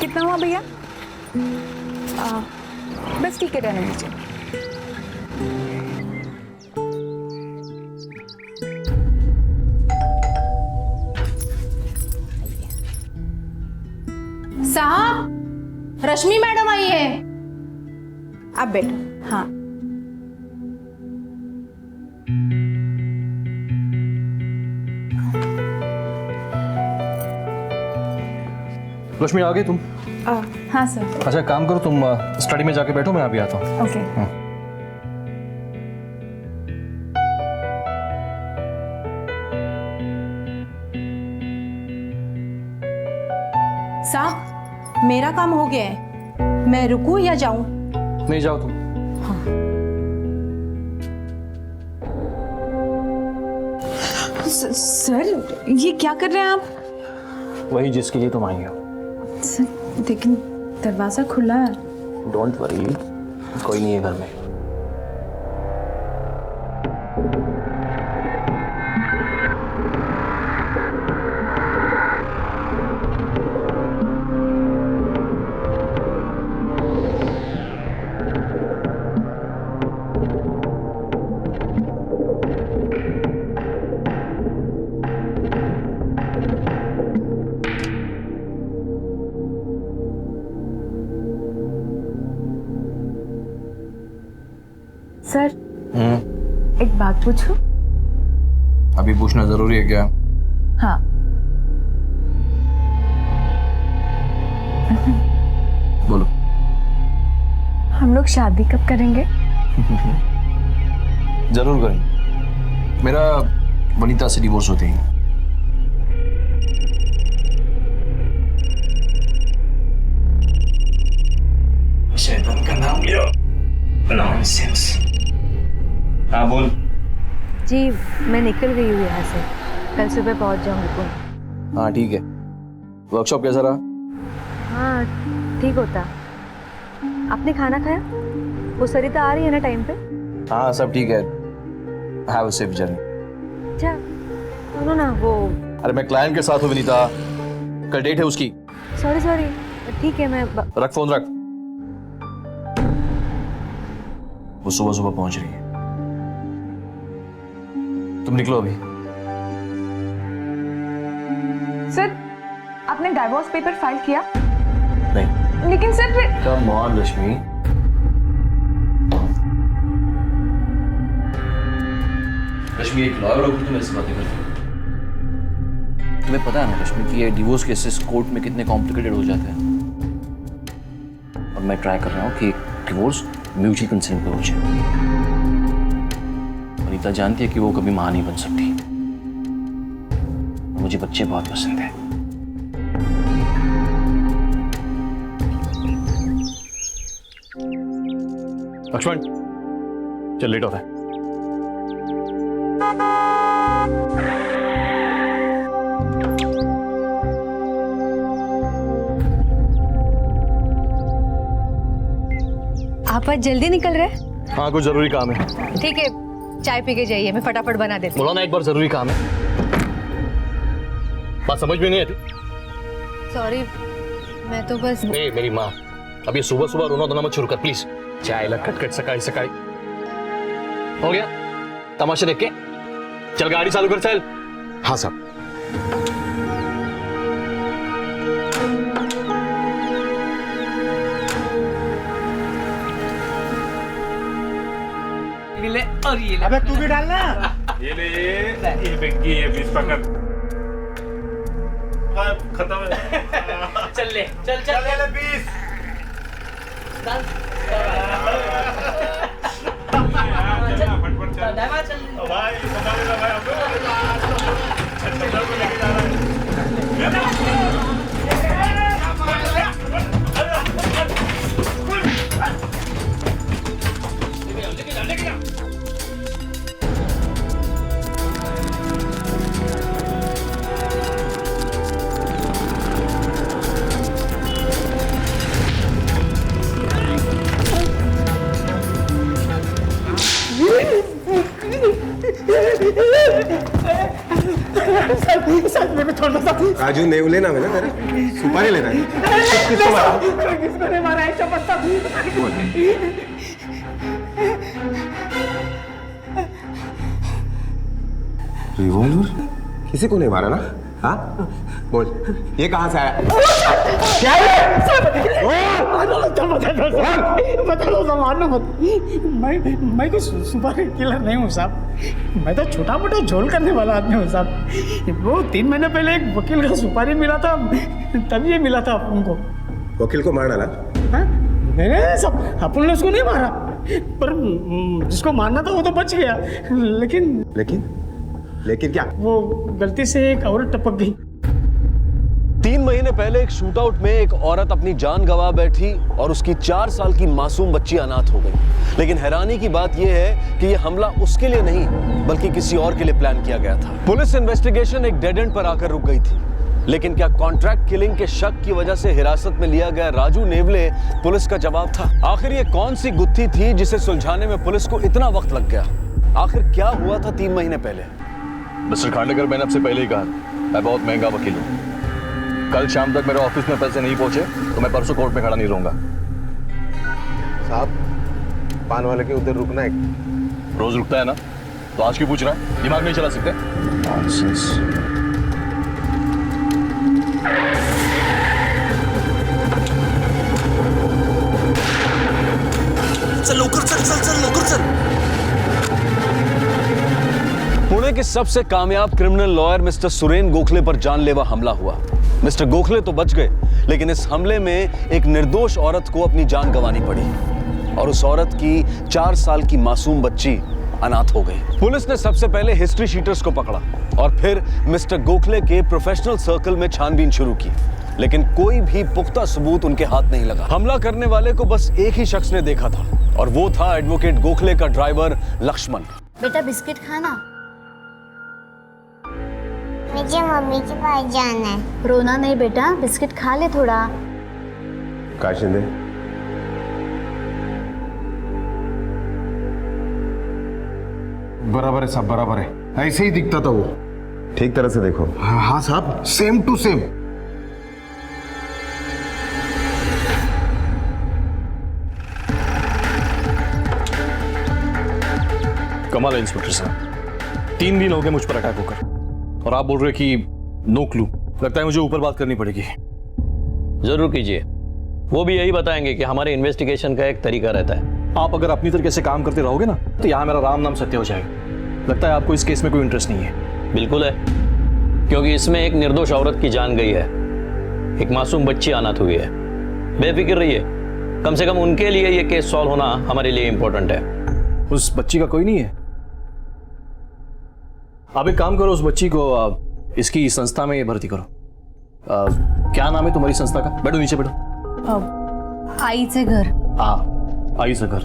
कितना हुआ भैया? बस ठीक है, रहने दीजिए। साहब, रश्मि मैडम आई है। आप बैठो। हाँ, रश्मि आ गई तुम? हाँ सर। अच्छा काम करो, तुम स्टडी में जाके बैठो, मैं अभी आता हूँ। ओके। साहब, मेरा काम हो गया है, मैं रुकूं या जाऊं? नहीं, जाओ तुम। सर, ये क्या कर रहे हैं आप? वही जिसके लिए तुम आई हो। सर, लेकिन दरवाजा खुला है। डोंट वरी, कोई नहीं है घर में। सर, एक बात पूछूं? अभी पूछना जरूरी है क्या? हाँ। बोलो। हम लोग शादी कब करेंगे? जरूर करेंगे। मेरा वनीता से डिवोर्स होते ही। शैतान का नाम लियो। नॉनसेंस। हाँ बोल। जी, मैं निकल गई हूँ यहाँ से, कल सुबह पहुँच जाऊँगी पुणे। हाँ ठीक है। वर्कशॉप कैसा रहा? हाँ ठीक होता। आपने खाना खाया? वो सरिता आ रही है ना टाइम पे? हाँ सब ठीक है। Have a safe journey. अच्छा सुनो ना, वो अरे मैं क्लाइंट के साथ हूँ विनीता, कल डेट है उसकी। सॉरी ठीक है, मैं रख फोन रख। वो सुबह सुबह पहुंच रही है। तुम निकलो अभी। सर, आपने डाइवोर्स पेपर फाइल किया? नहीं। लेकिन सर फिर कम ऑन रश्मि। रश्मि एक लॉयर होकर तुम ऐसी बातें करती हो? तुम्हें पता है ना रश्मि कि ये डिवोर्स केसेस कोर्ट में कितने कॉम्प्लिकेटेड हो जाते हैं, और मैं ट्राई कर रहा हूँ कि डिवोर्स म्यूचुअल कंसेंट पे हो जाए। वनीता जानती है कि वो कभी मां नहीं बन सकती। मुझे बच्चे बहुत पसंद है। लक्ष्मण चल, लेट हो रहा है। आप आज जल्दी निकल रहे? हाँ कुछ जरूरी काम है। ठीक है, चाय पी के जाइए, मैं फटाफट बना देती हूँ। बोला ना एक बार जरूरी काम है। बात समझ में नहीं आती? सॉरी, मैं तो बस मेरी माँ, अभी सुबह सुबह रोना धोना मत शुरू कर प्लीज। चाय लग खटखट सकाई सकाई हो गया। तमाशा देख के चल, गाड़ी चालू कर चल। हाँ साहब। ले और ये ले। अबे तू भी डालना। ये ले, ये बेंकी, ये 20 पकड़। खत्म है। चल ले, चल ले 20। फटफट चल भाई, संभाल ले भाई। को लेके जा रहा है। सर मेरे थोड़ा सा राजू नेवले नाम है ना तेरा? सुपारी लेना है? किसको मारा? किसको नहीं मारा है चपत्ता? रिवॉल्वर? किसी को नहीं मारा ना? हाँ बोल, ये कहाँ से आया? क्या है? बता दो साहब, मारना मत। मैं कोई सुपर किलर नहीं हूँ साहब। मैं तो छोटा मोटा झोल करने वाला आदमी हूँ साहब। वो 3 महीने पहले एक वकील का सुपारी मिला था, तब ये मिला था अपन को। वकील को मारना ना? हाँ? नहीं साहब, अपन ने उसको नहीं मारा, पर जिसको मारना था वो तो बच गया। लेकिन क्या? वो गलती से एक औरत टपक गई। 3 महीने पहले एक शूटआउट में एक औरत अपनी जान गंवा बैठी और उसकी 4 साल की मासूम बच्ची अनाथ हो गई। लेकिन हैरानी की बात यह है कि यह हमला उसके लिए नहीं बल्कि किसी और के लिए प्लान किया गया था। पुलिस इन्वेस्टिगेशन एक डेड एंड पर आकर रुक गई थी। लेकिन क्या कॉन्ट्रैक्ट किलिंग के शक की वजह से हिरासत में लिया गया राजू नेवले पुलिस का जवाब था? आखिर ये कौन सी गुत्थी थी जिसे सुलझाने में पुलिस को इतना वक्त लग गया? आखिर क्या हुआ था 3 महीने पहले? मिस्टर खांडेकर, मैंने आपसे पहले ही कहा मैं बहुत महंगा वकील हूँ। कल शाम तक मेरे ऑफिस में पैसे नहीं पहुंचे तो मैं परसों कोर्ट में खड़ा नहीं रहूंगा। साहब, पान वाले के उधर रुकना है। रोज रुकता है ना, तो आज क्यों पूछ रहा है? दिमाग नहीं चला सकते? नॉनसेंस। चल लोकर चल। पुणे के सबसे कामयाब criminal lawyer mister Suren Gokhale पर जानलेवा हमला हुआ। मिस्टर गोखले तो बच गए, लेकिन इस हमले में एक निर्दोष औरत को अपनी जान गंवानी पड़ी और उस औरत की 4 साल की मासूम बच्ची अनाथ हो गई। पुलिस ने सबसे पहले हिस्ट्री शीटर्स को पकड़ा और फिर मिस्टर गोखले के प्रोफेशनल सर्कल में छानबीन शुरू की, लेकिन कोई भी पुख्ता सबूत उनके हाथ नहीं लगा। हमला करने वाले को बस एक ही शख्स ने देखा था और वो था एडवोकेट गोखले का ड्राइवर लक्ष्मण। बेटा बिस्किट खाना। मुझे मम्मी के पास जाना है। रोना नहीं बेटा, बिस्किट खा ले थोड़ा। काय शिंदे, बराबर है साहब, बराबर है। ऐसे ही दिखता था वो। ठीक तरह से देखो। हाँ साहब, सेम टू सेम। कमाल है इंस्पेक्टर साहब, 3 दिन हो गए मुझ पर अटैक होकर और आप बोल रहे कि नो क्लू। लगता है मुझे ऊपर बात करनी पड़ेगी। जरूर कीजिए, वो भी यही बताएंगे कि हमारे इन्वेस्टिगेशन का एक तरीका रहता है। आप अगर अपनी तरीके से काम करते रहोगे ना तो यहाँ मेरा राम नाम सत्य हो जाएगा। लगता है आपको इस केस में कोई इंटरेस्ट नहीं है। बिल्कुल है, क्योंकि इसमें एक निर्दोष औरत की जान गई है, एक मासूम बच्ची अनाथ हुई है। बेफिक्र रहिए, कम से कम उनके लिए ये केस सॉल्व होना हमारे लिए इंपॉर्टेंट है। उस बच्ची का कोई नहीं है? आप एक काम करो, उस बच्ची को इसकी संस्था में भर्ती करो। क्या नाम है तुम्हारी संस्था का? बैठो नीचे बैठो। आईचे घर। हाँ, आई से घर।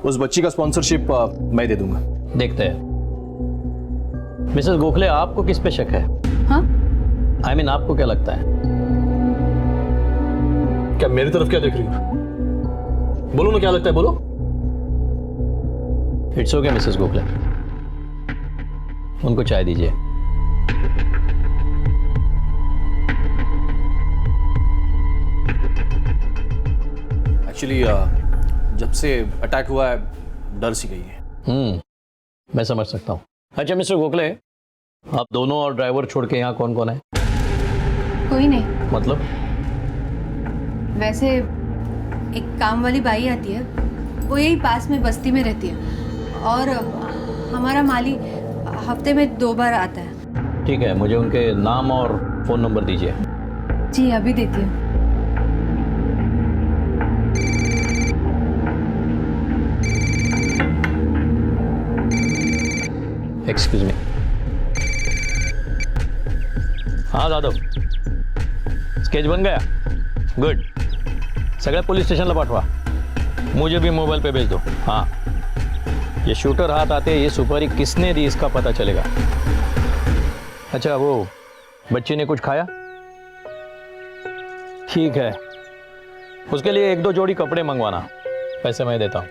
उस बच्ची का स्पॉन्सरशिप मैं दे दूंगा। देखते हैं। मिसेस गोखले, आपको किस पे शक है? हाँ? I mean, आपको क्या लगता है? क्या मेरी तरफ क्या देख रही हो? बोलो ना, क्या लगता है, बोलो। इट्स ओके मिसेस गोखले, उनको चाय दीजिए। एक्चुअली जब से अटैक हुआ है डर सी गई है। मैं समझ सकता हूँ। अच्छा मिस्टर गोखले, आप दोनों और ड्राइवर छोड़ के यहाँ कौन कौन है? कोई नहीं। मतलब? वैसे एक काम वाली बाई आती है, वो यही पास में बस्ती में रहती है, और हमारा माली हफ्ते में 2 बार आता है। ठीक है, मुझे उनके नाम और फोन नंबर दीजिए। जी अभी देती हूँ। Excuse me. हाँ दादव, स्केच बन गया? गुड। सगळ्या पोलीस स्टेशनला पाठवा, मुझे भी मोबाइल पे भेज दो। हाँ, ये शूटर हाथ आते ये सुपारी किसने दी इसका पता चलेगा। अच्छा, वो बच्ची ने कुछ खाया? ठीक है, उसके लिए 1-2 जोड़ी कपड़े मंगवाना, पैसे मैं देता हूँ।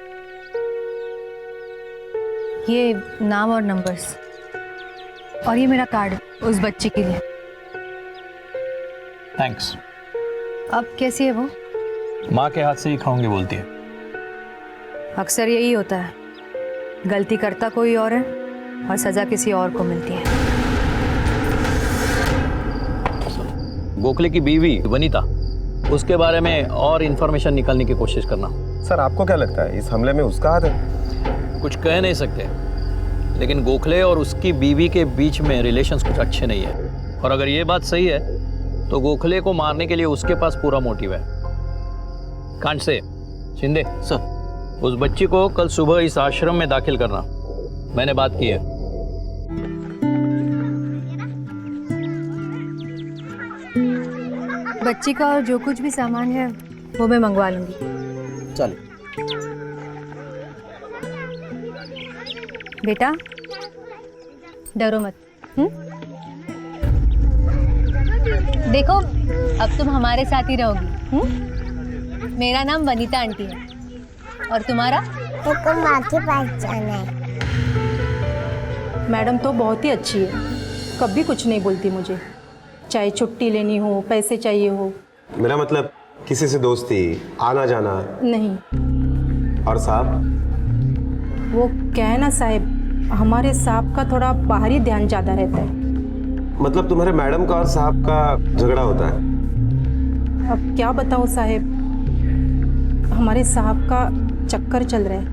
ये नाम और नंबर्स। और ये मेरा कार्ड उस बच्ची के लिए। थैंक्स। अब कैसी है वो? माँ के हाथ से ही खाऊंगी बोलती है। अक्सर यही होता है, गलती करता कोई और है और सजा किसी और को मिलती है। गोखले की बीवी वनीता, उसके बारे में और इंफॉर्मेशन निकालने की कोशिश करना। सर आपको क्या लगता है इस हमले में उसका हाथ है? कुछ कह नहीं सकते, लेकिन गोखले और उसकी बीवी के बीच में रिलेशंस कुछ अच्छे नहीं है। और अगर ये बात सही है तो गोखले को मारने के लिए उसके पास पूरा मोटिव है। कांट से शिंदे सर, उस बच्ची को कल सुबह इस आश्रम में दाखिल करना, मैंने बात की है। बच्ची का और जो कुछ भी सामान है वो मैं मंगवा लूंगी। चल। बेटा डरो मत। देखो अब तुम हमारे साथ ही रहोगी। मेरा नाम वनीता आंटी है और तुम्हारा? तो माँ के पास जाना है। मैडम तो बहुत ही अच्छी है, कभी कुछ नहीं बोलती मुझे, चाहे छुट्टी लेनी हो, पैसे चाहिए हो। मेरा मतलब किसी से दोस्ती, आना जाना नहीं। और साहब? वो क्या है ना साहब, हमारे साहब का थोड़ा बाहरी ध्यान ज़्यादा रहता है। मतलब तुम्हारे मैडम का और साहब का झगड़ा होता है? अब क्या बताओ साहब, हमारे साहब का चक्कर चल रहा है।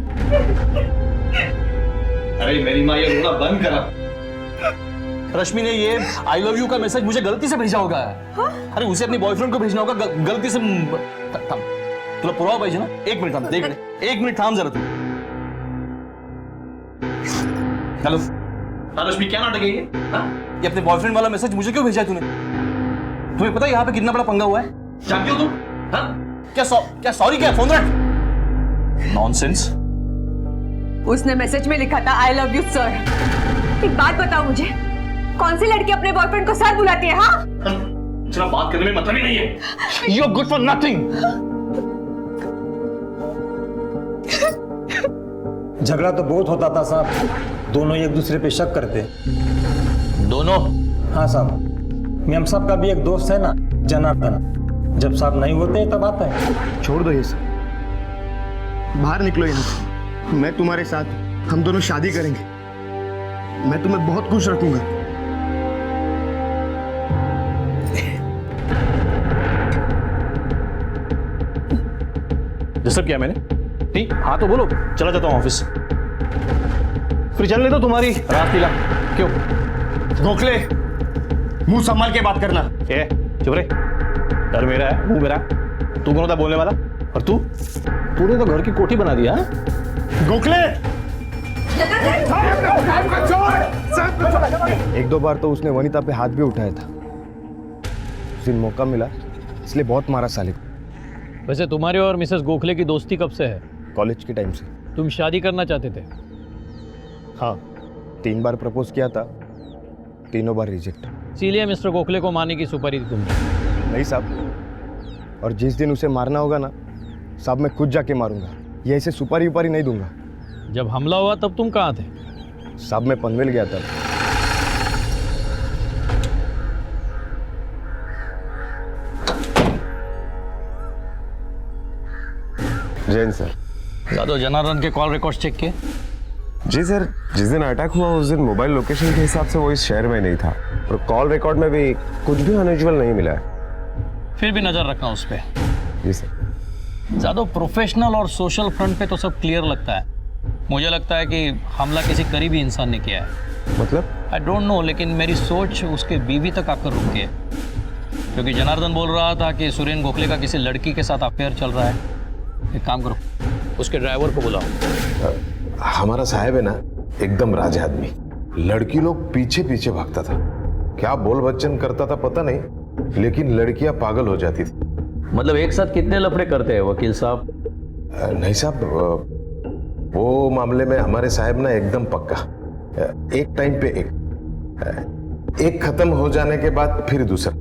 अरे मेरी माँ, ये रोना बंद करा। रश्मि ने ये आई लव यू का मैसेज मुझे गलती से भेजा होगा। हाँ? अरे उसे अपनी बॉयफ्रेंड को भेजना होगा गलती से। थम, तुला पुरावा पाहिजे ना? एक मिनट थांब, देख ले, एक मिनट थांब जरा तू। हेलो हाँ रश्मि, क्या नाटक है ये? हाँ? ये अपने बॉयफ्रेंड वाला मैसेज मुझे क्यों भेजा है तूने? तुम्हें पता है यहाँ पे कितना बड़ा पंगा हुआ है? जानती हो तुम? हाँ? क्या सॉरी क्या? फोन रख। नॉनसेंस। उसने मैसेज में लिखा था आई लव यू सर। एक बात बताओ मुझे, कौन सी लड़की अपने बॉयफ्रेंड को सर बुलाती है? हाँ? चला बात करने में मतलब ही नहीं है। You're good for nothing. झगड़ा तो बहुत होता था साहब, दोनों एक दूसरे पे शक करते। दोनों? हाँ साहब, मेम साहब का भी एक दोस्त है ना, जनार्दन, जब साहब नहीं होते तब आता है। छोड़ दो ये सब, बाहर निकलो यहाँ से। मैं तुम्हारे साथ, हम दोनों शादी करेंगे। मैं तुम्हें बहुत खुश रखूंगा। डिस्टर्ब किया मैंने? ठीक, हाँ तो बोलो, चला जाता हूँ ऑफिस। फिर चलने दो तुम्हारी रात लीला। क्यों? गोखले, मुंह संभाल के बात करना। ए, चुप रहे। डर मेरा है, मुंह मेरा। तू कौन होता बोलने वाला? और तूने तो घर की कोठी बना दिया। गोखले! एक दो बार तो उसने वनीता पे हाथ भी उठाया था। उस दिन मौका मिला इसलिए बहुत मारा साले को। वैसे तुम्हारे और मिसेस गोखले की दोस्ती कब से है? कॉलेज के टाइम से। तुम शादी करना चाहते थे? हाँ, 3 बार प्रपोज किया था, तीनों बार रिजेक्ट। इसीलिए मिस्टर गोखले को मारने की सुपारी दी तुमने? नहीं साहब, और जिस दिन उसे मारना होगा ना साहब, मैं खुद जाके मारूंगा। ये ऐसे सुपारी उपारी नहीं दूंगा। जब हमला हुआ तब तुम कहाँ थे? साहब मैं पनवेल गया था। जैन सर। जादव, जनार्दन के कॉल रिकॉर्ड चेक किए? जी सर, जिस दिन अटैक हुआ उस दिन मोबाइल लोकेशन के हिसाब से वो इस शहर में नहीं था और कॉल रिकॉर्ड में भी कुछ भी अनयूजुअल नहीं मिला है। फिर भी नजर रखना उस पे। जी सर। जादव, प्रोफेशनल और सोशल फ्रंट पे तो सब क्लियर लगता है। मुझे लगता है कि हमला किसी करीबी इंसान ने किया है। मतलब? आई डोंट नो, लेकिन मेरी सोच उसके बीवी तक आकर रुक गई है। क्योंकि जनार्दन बोल रहा था कि सुरेन गोखले का किसी लड़की के साथ अफेयर चल रहा है। एक काम करो, उसके ड्राइवर को बुलाओ। हमारा साहब है ना एकदम राजा आदमी, लड़की लोग पीछे पीछे भागता था, क्या बोल बच्चन करता था पता नहीं, लेकिन लड़कियां पागल हो जाती थी। मतलब एक साथ कितने लफड़े करते हैं वकील साहब? नहीं साहब, वो मामले में हमारे साहब ना एकदम पक्का, एक टाइम पे एक खत्म हो जाने के बाद फिर दूसरा।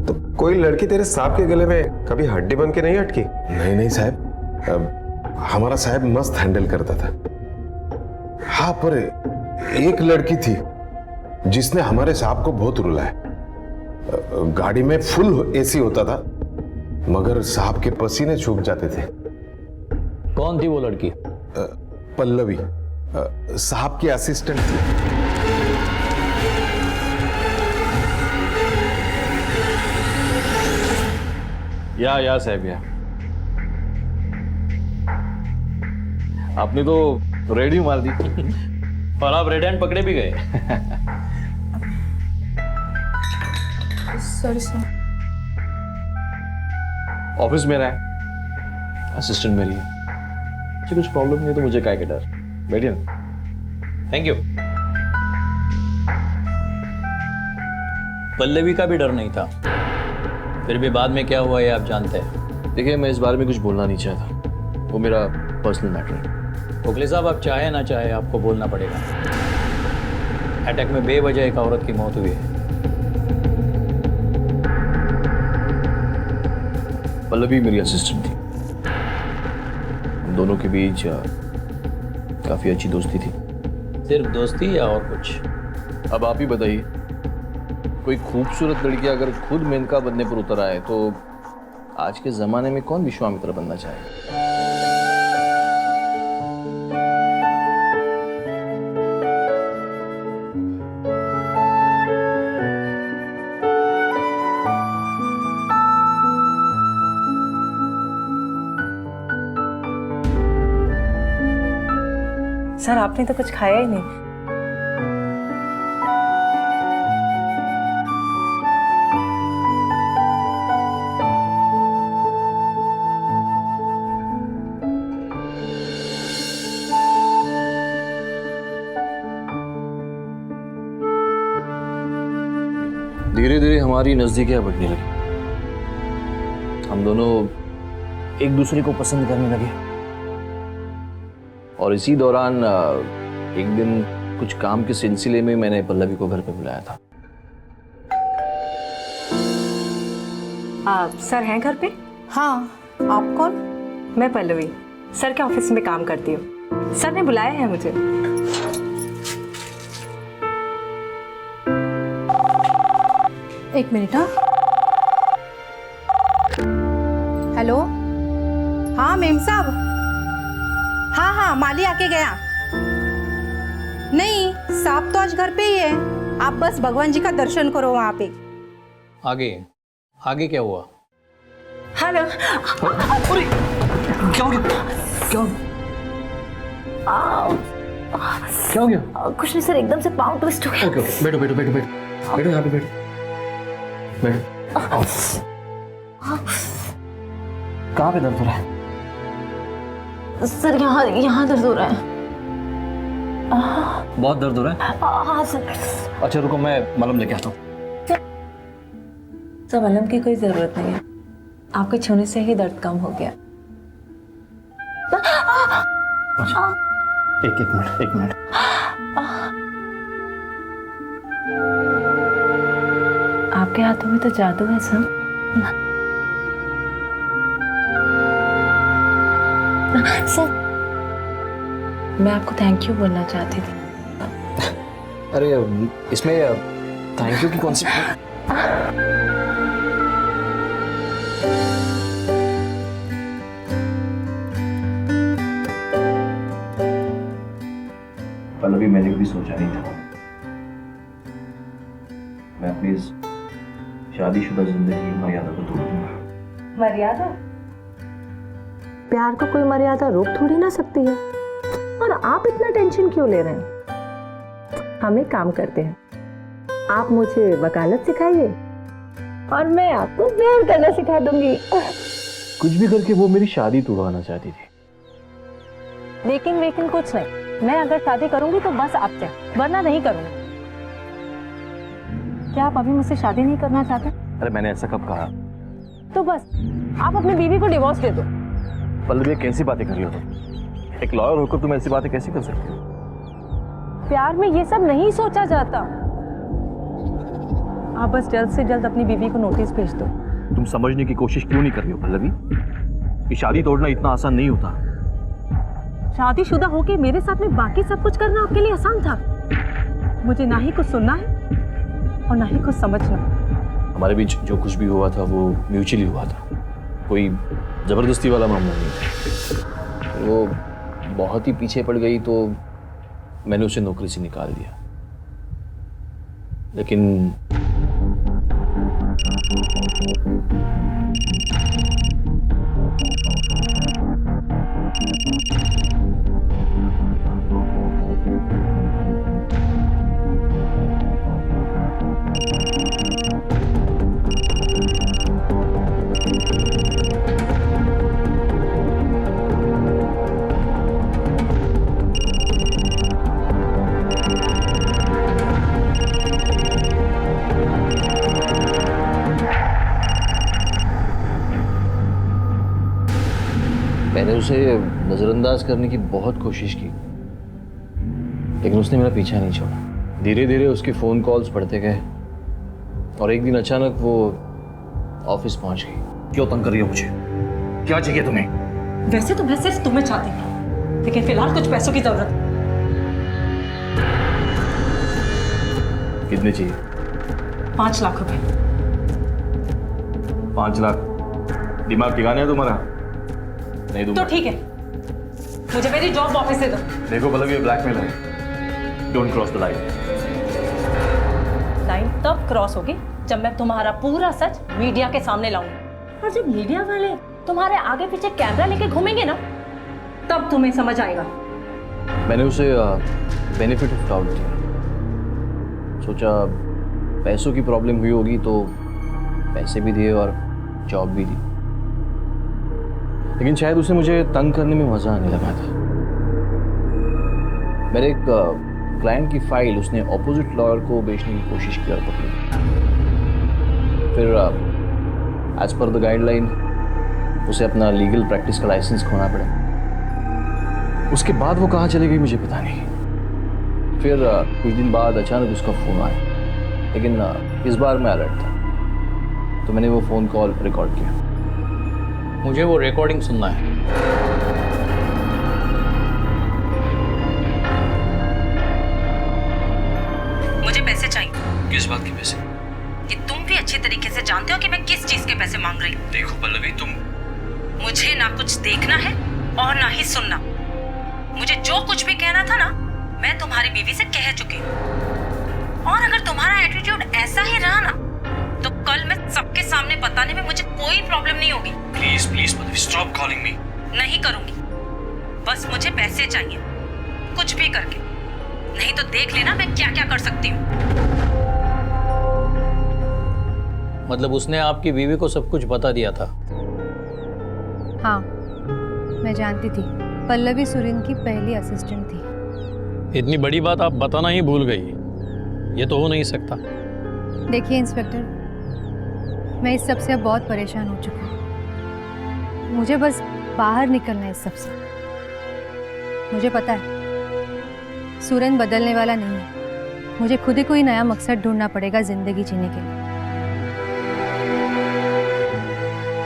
तो कोई लड़की तेरे साहब के गले में कभी हड्डी बन के नहीं अटकी? नहीं साहब, हमारा साहब मस्त हैंडल करता था। हाँ, पर एक लड़की थी जिसने हमारे साहब को बहुत रुलाया। गाड़ी में फुल एसी होता था मगर साहब के पसीने सूख जाते थे। कौन थी वो लड़की? पल्लवी, साहब की असिस्टेंट थी। या साहब या। आपने तो रेडी मार दी। और आप रेड हैंड पकड़े भी गए। Sorry sir. ऑफिस मेरा है, असिस्टेंट मेरी है। मुझे कुछ प्रॉब्लम नहीं तो मुझे काय के डर। बैठिए ना। Thank you. पल्लवी का भी डर नहीं था, फिर भी बाद में क्या हुआ ये आप जानते हैं। देखिए, मैं इस बारे में कुछ बोलना नहीं चाहता, वो मेरा पर्सनल मैटर है। गोखले साहब, आप चाहे ना चाहे आपको बोलना पड़ेगा। अटैक में बेवजह एक औरत की मौत हुई है। पल्लवी मेरी असिस्टेंट थी। हम दोनों के बीच काफी अच्छी दोस्ती थी। सिर्फ दोस्ती या और कुछ? अब आप ही बताइए, कोई खूबसूरत लड़की अगर खुद मेनका बनने पर उतर आए तो आज के जमाने में कौन विश्वामित्र बनना चाहे? सर, आपने तो कुछ खाया ही नहीं। धीरे धीरे हमारी नजदीकियां बढ़ने लगी। हम दोनों एक दूसरे को पसंद करने लगे और इसी दौरान एक दिन कुछ काम के सिलसिले में मैंने पल्लवी को घर पे बुलाया था। सर हैं घर पे? हाँ, आप कौन? मैं पल्लवी, सर के ऑफिस में काम करती हूँ। सर ने बुलाया है मुझे। एक मिनट। हाँ, हेलो। हाँ मेम साहब, हाँ माली आके गया। नहीं, साहब तो आज घर पे ही है। आप बस भगवान जी का दर्शन करो वहाँ पे। आगे क्या हुआ? हेलो। क्या हो गया? क्या हो गया? कुछ नहीं सर, एकदम से पाँव ट्विस्ट हो गया। ओके, बैठो बैठो बैठो बैठो बैठो, यहाँ पे बैठो बैठो। कहाँ पे दर्द हो रहा है? सर यहाँ दर्द हो रहा है। बहुत दर्द हो रहा है? हाँ सर। अच्छा रुको, मैं मलहम लेके आता हूँ। सर, मलहम की कोई जरूरत नहीं है, आपके छूने से ही दर्द कम हो गया। अच्छा, एक मिनट। आपके हाथों में तो जादू है सर। सर, मैं आपको थैंक यू बोलना चाहती थी। अरे इसमें थैंक यू की कौन सी? पल्लवी, मैंने कभी सोचा नहीं था मैं अपनी इस शादीशुदा जिंदगी की मर्यादा को तोड़ दूंगा। मर्यादा? प्यार को कोई मर्यादा रोक थोड़ी ना सकती है। और आप इतना टेंशन क्यों ले रहे हैं? हम एक काम करते हैं, आप मुझे वकालत सिखाइए और मैं आपको प्यार करना सिखा दूंगी। कुछ भी करके वो मेरी शादी तोड़वाना चाहती थी। लेकिन कुछ नहीं, मैं अगर शादी करूंगी तो बस आपसे, वरना नहीं करूंगी। क्या आप अभी मुझसे शादी नहीं करना चाहते? अरे मैंने ऐसा कब कहा? तो बस आप अपनी बीवी को डिवोर्स दे दो। पल्लवी, कैसी बातें कर रही हो तुम? एक लॉयर होकर तुम ऐसी बातें कैसे कर सकती हो? प्यार में ये सब नहीं सोचा जाता। आप बस जल्द से जल्द अपनी बीवी को नोटिस भेज दो। तुम समझने की कोशिश क्यों नहीं कर रही हो पल्लवी? कि शादी तोड़ना इतना आसान नहीं होता। शादीशुदा होके मेरे साथ में बाकी सब कुछ करना आपके लिए आसान था। मुझे ना ही कुछ सुनना है और ना ही कुछ समझना। हमारे बीच जो कुछ भी हुआ था वो म्यूचुअली हुआ था, कोई ज़बरदस्ती वाला मामला नहीं था। वो बहुत ही पीछे पड़ गई तो मैंने उसे नौकरी से निकाल दिया, लेकिन मैंने उसे नज़रअंदाज करने की बहुत कोशिश की, लेकिन उसने मेरा पीछा नहीं छोड़ा। धीरे धीरे उसके फ़ोन कॉल्स बढ़ते गए और एक दिन अचानक वो ऑफिस पहुंच गई। क्यों तंग कर रही हो मुझे? क्या चाहिए तुम्हें? वैसे तो मैं सिर्फ तुम्हें चाहती हूँ, लेकिन फिलहाल कुछ पैसों की जरूरत। कितने चाहिए? 5 लाख रुपए। 5 लाख? दिमाग ठिकाने है तुम्हारा? नहीं दूंगा। तो ठीक है, मुझे मेरी जॉब वापस दे दो। देखो पल्लवी, ये ब्लैकमेल है, don't cross the line. Line तब क्रॉस होगी जब मैं तुम्हारा पूरा सच मीडिया के सामने लाऊंगी, और जब मीडिया वाले तुम्हारे आगे पीछे कैमरा लेके घूमेंगे ना, तब तुम्हें समझ आएगा। मैंने उसे बेनिफिट ऑफ डाउट दिया, सोचा पैसों की प्रॉब्लम हुई होगी तो पैसे भी दिए और जॉब भी दी, लेकिन शायद उसे मुझे तंग करने में मज़ा आने लगा था। मेरे एक क्लाइंट की फाइल उसने ऑपोजिट लॉयर को बेचने की कोशिश की और पकड़ी। फिर एज पर द गाइडलाइन उसे अपना लीगल प्रैक्टिस का लाइसेंस खोना पड़ा। उसके बाद वो कहाँ चली गई मुझे पता नहीं। फिर कुछ दिन बाद अचानक उसका फ़ोन आया, लेकिन इस बार मैं अलर्ट था, तो मैंने वो फ़ोन कॉल रिकॉर्ड किया। मुझे वो रिकॉर्डिंग सुनना है। मुझे पैसे चाहिए। किस बात के पैसे? कि तुम भी अच्छे तरीके से जानते हो कि मैं किस चीज के पैसे मांग रही हूँ। देखो पल्लवी, तुम मुझे ना कुछ देखना है और ना ही सुनना। मुझे जो कुछ भी कहना था ना, मैं तुम्हारी बीवी से कह चुकी हूँ। और अगर तुम्हारा एटीट्यूड ऐसा ही रहा ना, तो कल मैं सबके सामने बताने में मुझे कोई प्रॉब्लम नहीं होगी। Please please Pallavi, stop calling me. नहीं करूंगी, बस मुझे पैसे चाहिए, कुछ भी करके। नहीं तो देख लेना मैं क्या क्या कर सकती हूँ। मतलब उसने आपकी बीवी को सब कुछ बता दिया था? हाँ, मैं जानती थी। पल्लवी सुरेन की पहली असिस्टेंट थी। इतनी बड़ी बात आप बताना ही भूल गई, ये तो हो नहीं सकता। देखिए इंस्पेक्टर, मैं इस सब से अब बहुत परेशान हो चुकी हूँ। मुझे बस बाहर निकलना है इस सब से। मुझे पता है सुरेन बदलने वाला नहीं है। मुझे खुद ही कोई नया मकसद ढूंढना पड़ेगा जिंदगी जीने के लिए।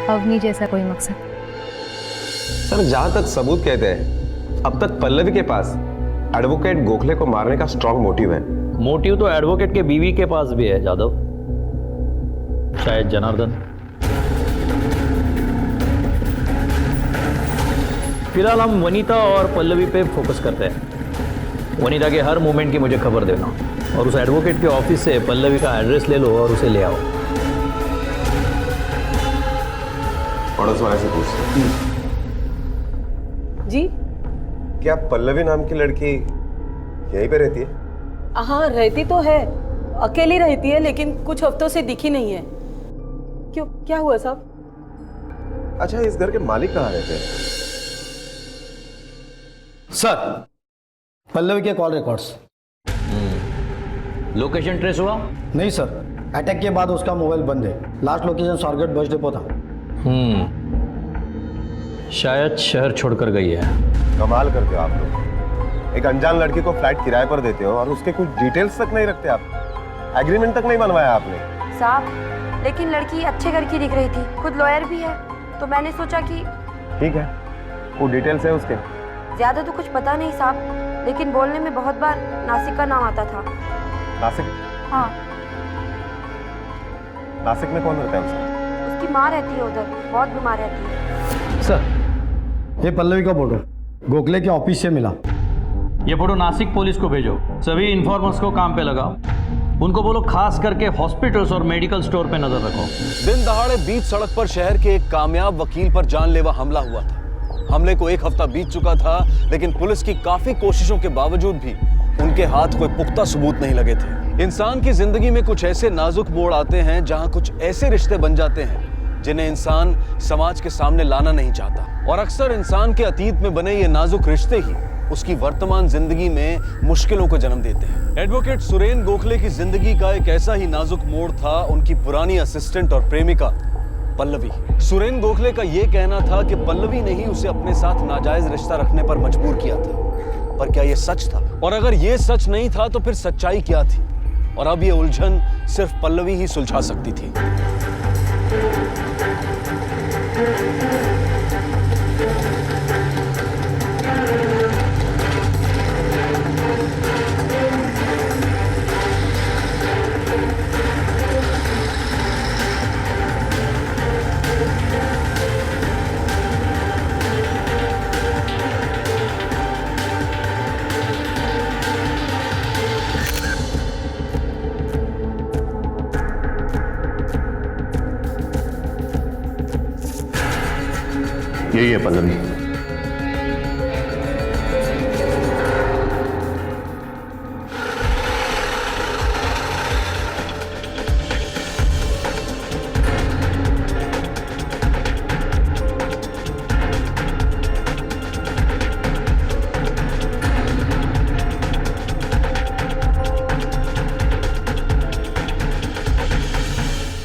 अवनी जैसा कोई मकसद। सर, जहां तक सबूत कहते हैं, अब तक पल्लवी के पास एडवोकेट गोखले को मारने का स्ट्रॉन्ग मोटिव है। मोटिव तो एडवोकेट के बीवी के पास भी है जादव, शायद जनार्दन। फिलहाल हम वनीता और पल्लवी पे फोकस करते हैं। वनीता के हर मूवमेंट की मुझे खबर देना, और उस एडवोकेट के ऑफिस से पल्लवी का एड्रेस ले लो और उसे ले आओ। पड़ोस वाले से पूछते जी, क्या पल्लवी नाम की लड़की यहीं पे रहती है? हाँ रहती तो है, अकेली रहती है, लेकिन कुछ हफ्तों से दिखी नहीं है। क्यों, क्या हुआ साहब? अच्छा, इस घर के मालिक कहाँ रहते हैं? सर, पल्लवी के कॉल रिकॉर्ड्स। लोकेशन ट्रेस हुआ? नहीं सर, अटैक के बाद उसका मोबाइल बंद है। Last location Swargate bus depot था। शायद शहर छोड़कर गई है। कमाल करते हो आप लोग। एक अनजान लड़की को फ्लैट किराए पर देते हो और उसके कुछ डिटेल्स तक नहीं रखते आप। एग्रीमेंट तक नहीं बनवाया आपने। साहब, लेकिन लड़की अच्छे घर की दिख रही थी, खुद लॉयर भी है, तो मैंने सोचा कि ठीक है, वो डिटेल्स है उसके। ज्यादा तो कुछ पता नहीं साहब, लेकिन बोलने में बहुत बार नासिक का नाम आता था। नासिक? हाँ, नासिक में कौन रहता है उसका? उसकी माँ रहती है उधर, बहुत बीमार रहती है। सर, ये पल्लवी का फोटो गोखले के ऑफिस से मिला। ये फोटो नासिक पुलिस को भेजो, सभी इन्फॉर्मर्स को काम पे लगाओ, उनको बोलो खास करके हॉस्पिटल्स और मेडिकल स्टोर पे नजर रखो। दिन दहाड़े बीच सड़क पर शहर के एक कामयाब वकील पर जानलेवा हमला हुआ था। हमले को 1 हफ्ता बीत चुका था, लेकिन पुलिस की काफी कोशिशों के बावजूद भी उनके हाथ कोई पुख्ता सबूत नहीं लगे थे। इंसान की जिंदगी में कुछ ऐसे नाजुक मोड़ आते हैं जहां कुछ ऐसे रिश्ते बन जाते हैं जिन्हें इंसान समाज के सामने लाना नहीं चाहता, और अक्सर इंसान के अतीत में बने ये नाजुक रिश्ते ही उसकी वर्तमान जिंदगी में मुश्किलों को जन्म देते हैं। एडवोकेट सुरेन गोखले की जिंदगी का एक ऐसा ही नाजुक मोड़ था उनकी पुरानी असिस्टेंट और प्रेमिका पल्लवी। सुरेन गोखले का यह कहना था कि पल्लवी ने ही उसे अपने साथ नाजायज रिश्ता रखने पर मजबूर किया था, पर क्या यह सच था? और अगर यह सच नहीं था तो फिर सच्चाई क्या थी? और अब यह उलझन सिर्फ पल्लवी ही सुलझा सकती थी। यही है पल्लवी।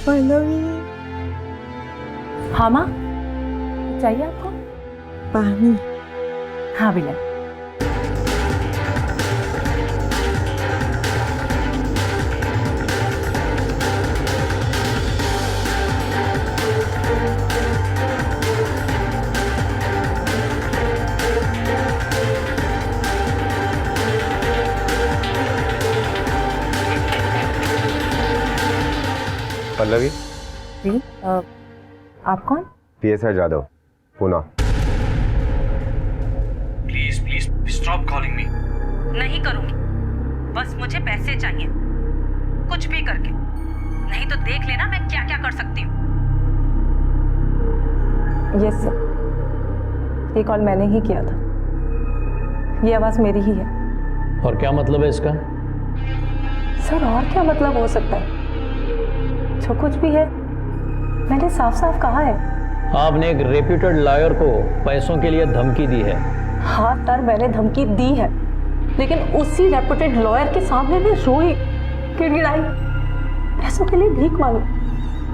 पल्लवी। हाँ माँ, चाहिए आपको? पानी? हाँ भैया। पल्लवी? जी, आप कौन? PSI Jadhav, Pune. Please please stop calling me. नहीं करूंगी, बस मुझे पैसे चाहिए, कुछ भी करके, नहीं तो देख लेना मैं क्या क्या कर सकती हूँ। यस सर, ये कॉल मैंने ही किया था, ये आवाज मेरी ही है। और क्या मतलब है इसका? सर और क्या मतलब हो सकता है? जो कुछ भी है मैंने साफ साफ कहा है। आपने एक रेप्यूटेड लॉयर को पैसों के लिए धमकी दी है। हाँ सर, मैंने धमकी दी है, लेकिन उसी रेप्यूटेड लॉयर के सामने मैं रोई, गिड़गिड़ाई, पैसों के लिए भीख मांगी,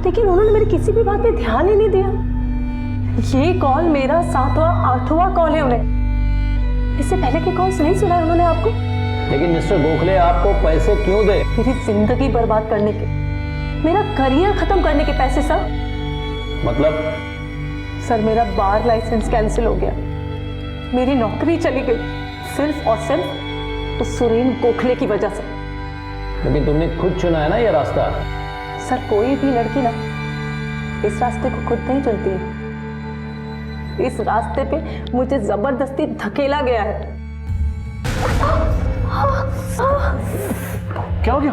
लेकिन उन्होंने मेरी किसी भी बात पे ध्यान ही नहीं दिया। ये कॉल मेरा 7वां 8वां कॉल है उन्हें। इससे पहले के कॉल्स नहीं सुना उन्होंने आपको? लेकिन मिस्टर गोखले आपको पैसे क्यों दे? मेरी जिंदगी बर्बाद करने के, मेरा करियर खत्म करने के पैसे सर। मतलब? सर मेरा बार लाइसेंस कैंसिल हो गया, मेरी नौकरी चली गई, सिर्फ और सिर्फ उस सुरेन गोखले की वजह से। लेकिन तुमने खुद चुना है ना ये रास्ता। सर कोई भी लड़की ना इस रास्ते को खुद नहीं चुनती है, इस रास्ते पे मुझे जबरदस्ती धकेला गया है। क्या हो गया?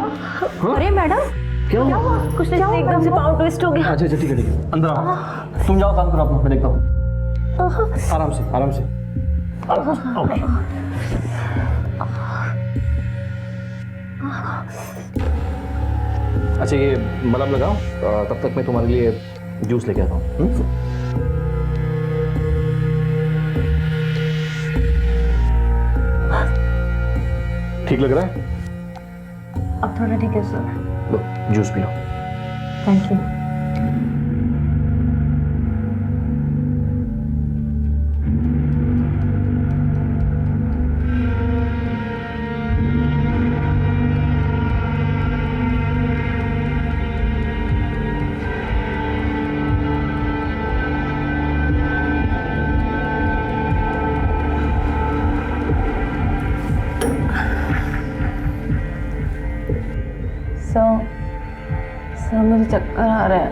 अरे मैडम, क्या हुआ? कुछ नहीं, एकदम से पाँव ट्विस्ट हो गया। अच्छा ठीक है, अंदर आओ, तुम जाओ काम करो अपना, मैं देखता हूँ। आराम से आराम से। अच्छा ये मलहम लगाओ, तब तक मैं तुम्हारे लिए जूस लेके आता हूँ। ठीक लग रहा है? अब थोड़ा ठीक है sir. Low juice P low. Thank you. Sir मुझे चक्कर आ रहा है।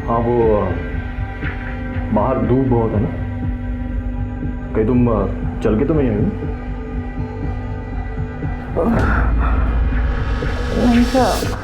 हाँ वो बाहर धूप बहुत है ना, कहीं तुम चल के तो नहीं आई? नहीं sir.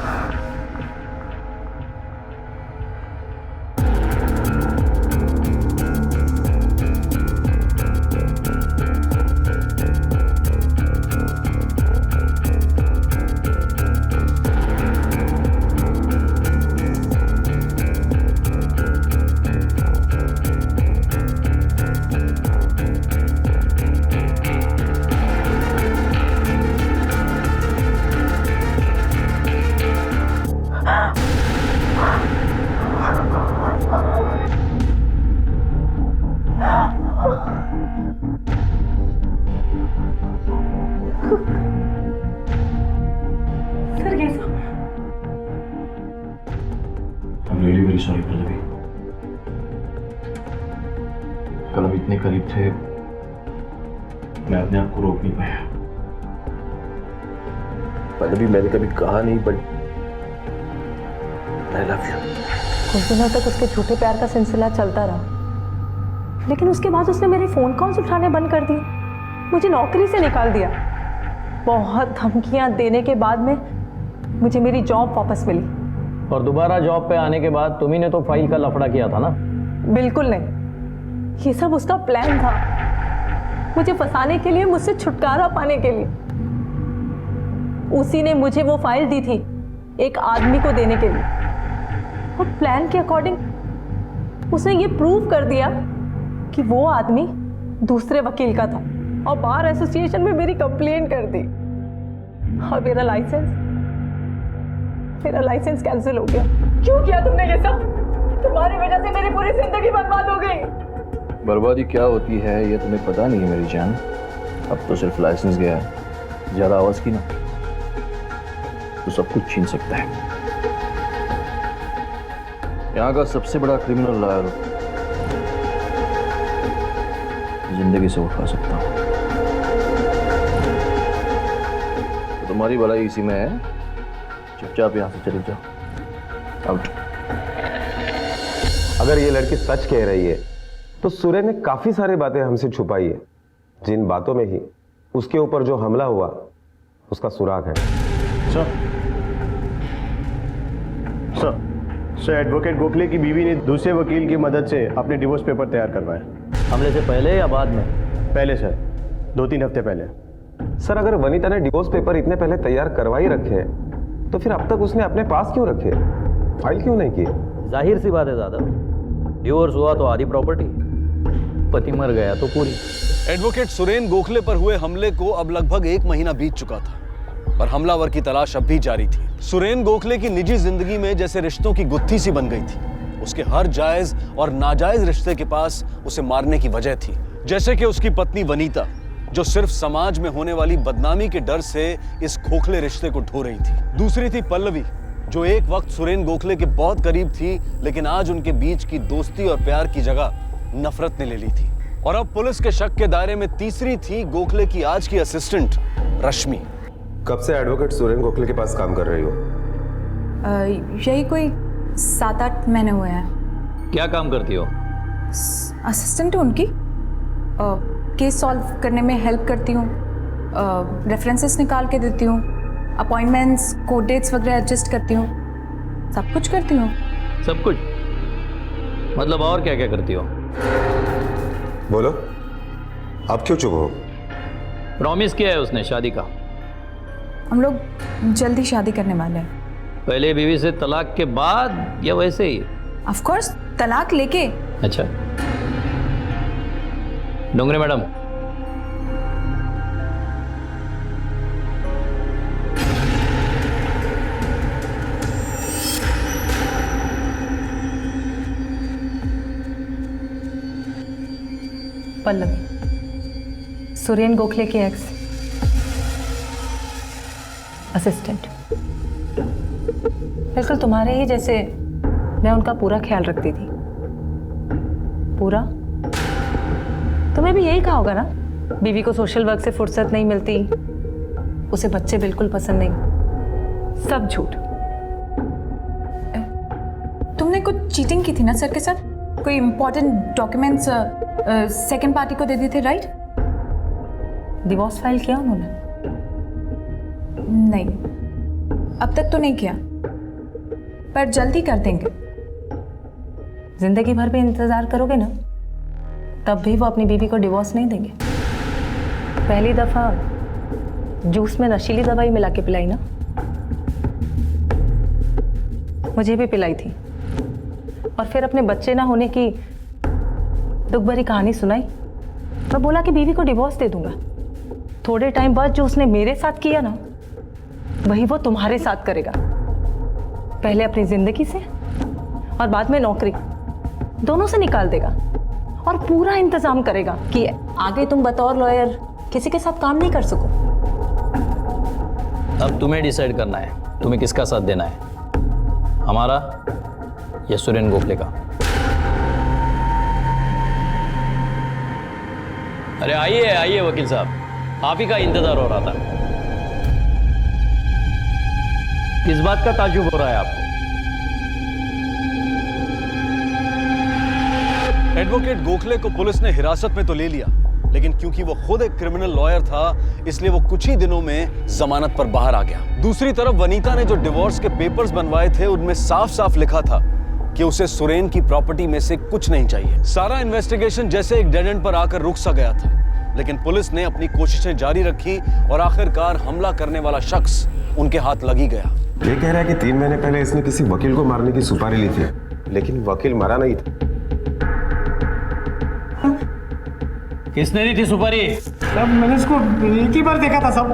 Really very sorry Pallavi, कल हम इतने करीब थे, मैं अपने आप को रोक नहीं पाया। पल्लवी मैंने कभी कहा नहीं, बट आई लव यू। कुछ दिनों तक उसके झूठे प्यार का सिलसिला चलता रहा, लेकिन उसके बाद उसने मेरे फोन कॉल्स उठाने बंद कर दिए, मुझे नौकरी से निकाल दिया। बहुत धमकियां देने के बाद में मुझे मेरी जॉब वापस मिली। और दोबारा जॉब पे आने के बाद तुम्ही ने तो फाइल का लफड़ा किया था ना? बिल्कुल नहीं, ये सब उसका प्लान था, मुझे फंसाने के लिए, मुझसे छुटकारा पाने के लिए। उसी ने मुझे वो फाइल दी थी एक आदमी को देने के लिए, और प्लान के अकॉर्डिंग उसने ये प्रूव कर दिया कि वो आदमी दूसरे वकील का था, और बार एसोसिएशन में मेरी कंप्लेंट कर दी, और मेरा लाइसेंस कैंसिल हो गया। क्यों किया तुमने ये सब? तुम्हारी वजह से मेरी पूरी जिंदगी बर्बाद हो गई। बर्बादी क्या होती है ये तुम्हें पता नहीं है मेरी जान। अब तो सिर्फ लाइसेंस गया है, ज्यादा आवाज की ना तो सब कुछ छीन सकता है। यहाँ का सबसे बड़ा क्रिमिनल लॉयर जिंदगी से उठा सकता हूँ। तो तुम्हारी भलाई इसी में है, चुपचाप यहाँ से चली जाओ। आउट। अगर ये लड़की सच कह रही है तो सुरेन ने काफी सारी बातें हमसे छुपाई है, जिन बातों में ही उसके ऊपर जो हमला हुआ उसका सुराग है। सर एडवोकेट गोखले की बीवी ने दूसरे वकील की मदद से अपने डिवोर्स पेपर तैयार करवाए। हमले से पहले या बाद में? पहले सर, 2-3 हफ्ते पहले। सर अगर वनीता ने डिवोर्स पेपर इतने पहले तैयार करवा ही रखे तो फिर अब तक उसने अपने पास क्यों रखे, फाइल क्यों नहीं की? जाहिर सी बात है दादा, डिवोर्स हुआ तो आधी प्रॉपर्टी, पति मर गया तो पूरी। एडवोकेट सुरेन गोखले पर हुए हमले को अब लगभग 1 महीना बीत चुका था, पर हमलावर की तलाश अब भी जारी थी। सुरेन गोखले की निजी जिंदगी में जैसे रिश्तों की गुत्थी सी बन गई थी। उसके हर जायज और नाजायज रिश्ते के पास उसे मारने की वजह थी, जैसे कि उसकी पत्नी वनीता, जो सिर्फ समाज में होने वाली बदनामी के डर से इस खोखले रिश्ते को ढो रही थी। दूसरी थी पल्लवी, जो एक वक्त सुरेन गोखले के बहुत करीब थी, लेकिन आज उनके बीच की दोस्ती और प्यार की जगह नफरत ने ले ली थी। और अब पुलिस के शक के दायरे में तीसरी थी गोखले की आज की असिस्टेंट रश्मि। कब से एडवोकेट सुरेन गोखले के पास काम कर रही हो? यही कोई 7-8 महीने हुए हैं। क्या काम करती हो? असिस्टेंट हूँ उनकी, केस सॉल्व करने में हेल्प करती हूँ, रेफरेंसेस निकाल के देती हूँ, अपॉइंटमेंट्स, कोर्ट डेट्स वगैरह एडजस्ट करती हूँ, सब कुछ करती हूँ। सब कुछ मतलब और क्या क्या करती हो? बोलो, आप क्यों चुप हो? प्रॉमिस किया है उसने शादी का। हम लोग जल्दी शादी करने वाले हैं। पहले बीवी से तलाक के बाद या वैसे ही? ऑफ कोर्स तलाक लेके। अच्छा, डोंगरे मैडम, पल्लवी, सुरेन गोखले के एक्स असिस्टेंट। बिल्कुल तुम्हारे ही जैसे मैं उनका पूरा ख्याल रखती थी। पूरा? तुम्हें भी यही कहा होगा ना, बीवी को सोशल वर्क से फुर्सत नहीं मिलती, उसे बच्चे बिल्कुल पसंद नहीं। सब झूठ। चीटिंग की थी ना सर के साथ? कोई इम्पोर्टेंट डॉक्यूमेंट्स सेकंड पार्टी को दे दिए थे, राइट? डिवोर्स फाइल किया उन्होंने? नहीं, अब तक तो नहीं किया, पर जल्दी कर देंगे। जिंदगी भर भी इंतजार करोगे ना, तब भी वो अपनी बीवी को डिवोर्स नहीं देंगे। पहली दफा जूस में नशीली दवाई मिला के पिलाई ना, मुझे भी पिलाई थी, और फिर अपने बच्चे ना होने की दुख भरी कहानी सुनाई। मैं बोला कि बीवी को डिवोर्स दे दूंगा। थोड़े टाइम बाद जो उसने मेरे साथ किया ना, वही वो तुम्हारे साथ करेगा। पहले अपनी जिंदगी से और बाद में नौकरी, दोनों से निकाल देगा, और पूरा इंतजाम करेगा कि आगे तुम बतौर लॉयर किसी के साथ काम नहीं कर सको। अब तुम्हें डिसाइड करना है, तुम्हें किसका साथ देना है, हमारा या सुरेन गोखले का। अरे आइए आइए वकील साहब, आप ही का इंतजार हो रहा था। किस बात का ताज्जुब हो रहा है आपको? एडवोकेट गोखले को पुलिस ने हिरासत में तो ले लिया, लेकिन क्योंकि वो खुद एक क्रिमिनल लॉयर था, इसलिए वो कुछ ही दिनों में जमानत पर बाहर आ गया। दूसरी तरफ वनीता ने जो डिवोर्स के पेपर्स बनवाए थे, उनमें साफ साफ लिखा था कि उसे सुरेन की प्रॉपर्टी में से कुछ नहीं चाहिए। सारा इन्वेस्टिगेशन जैसे एक डेड एंड पर आकर रुक सा गया था, लेकिन पुलिस ने अपनी कोशिशें जारी रखी और आखिरकार हमला करने वाला शख्स उनके हाथ लग ही गया। ये कह रहा है कि 3 महीने पहले इसने किसी वकील को मारने की सुपारी ली थी, लेकिन वकील मरा नहीं था। किसने दी थी सुपारी? सब मैंने इसको एक ही बार देखा था सब,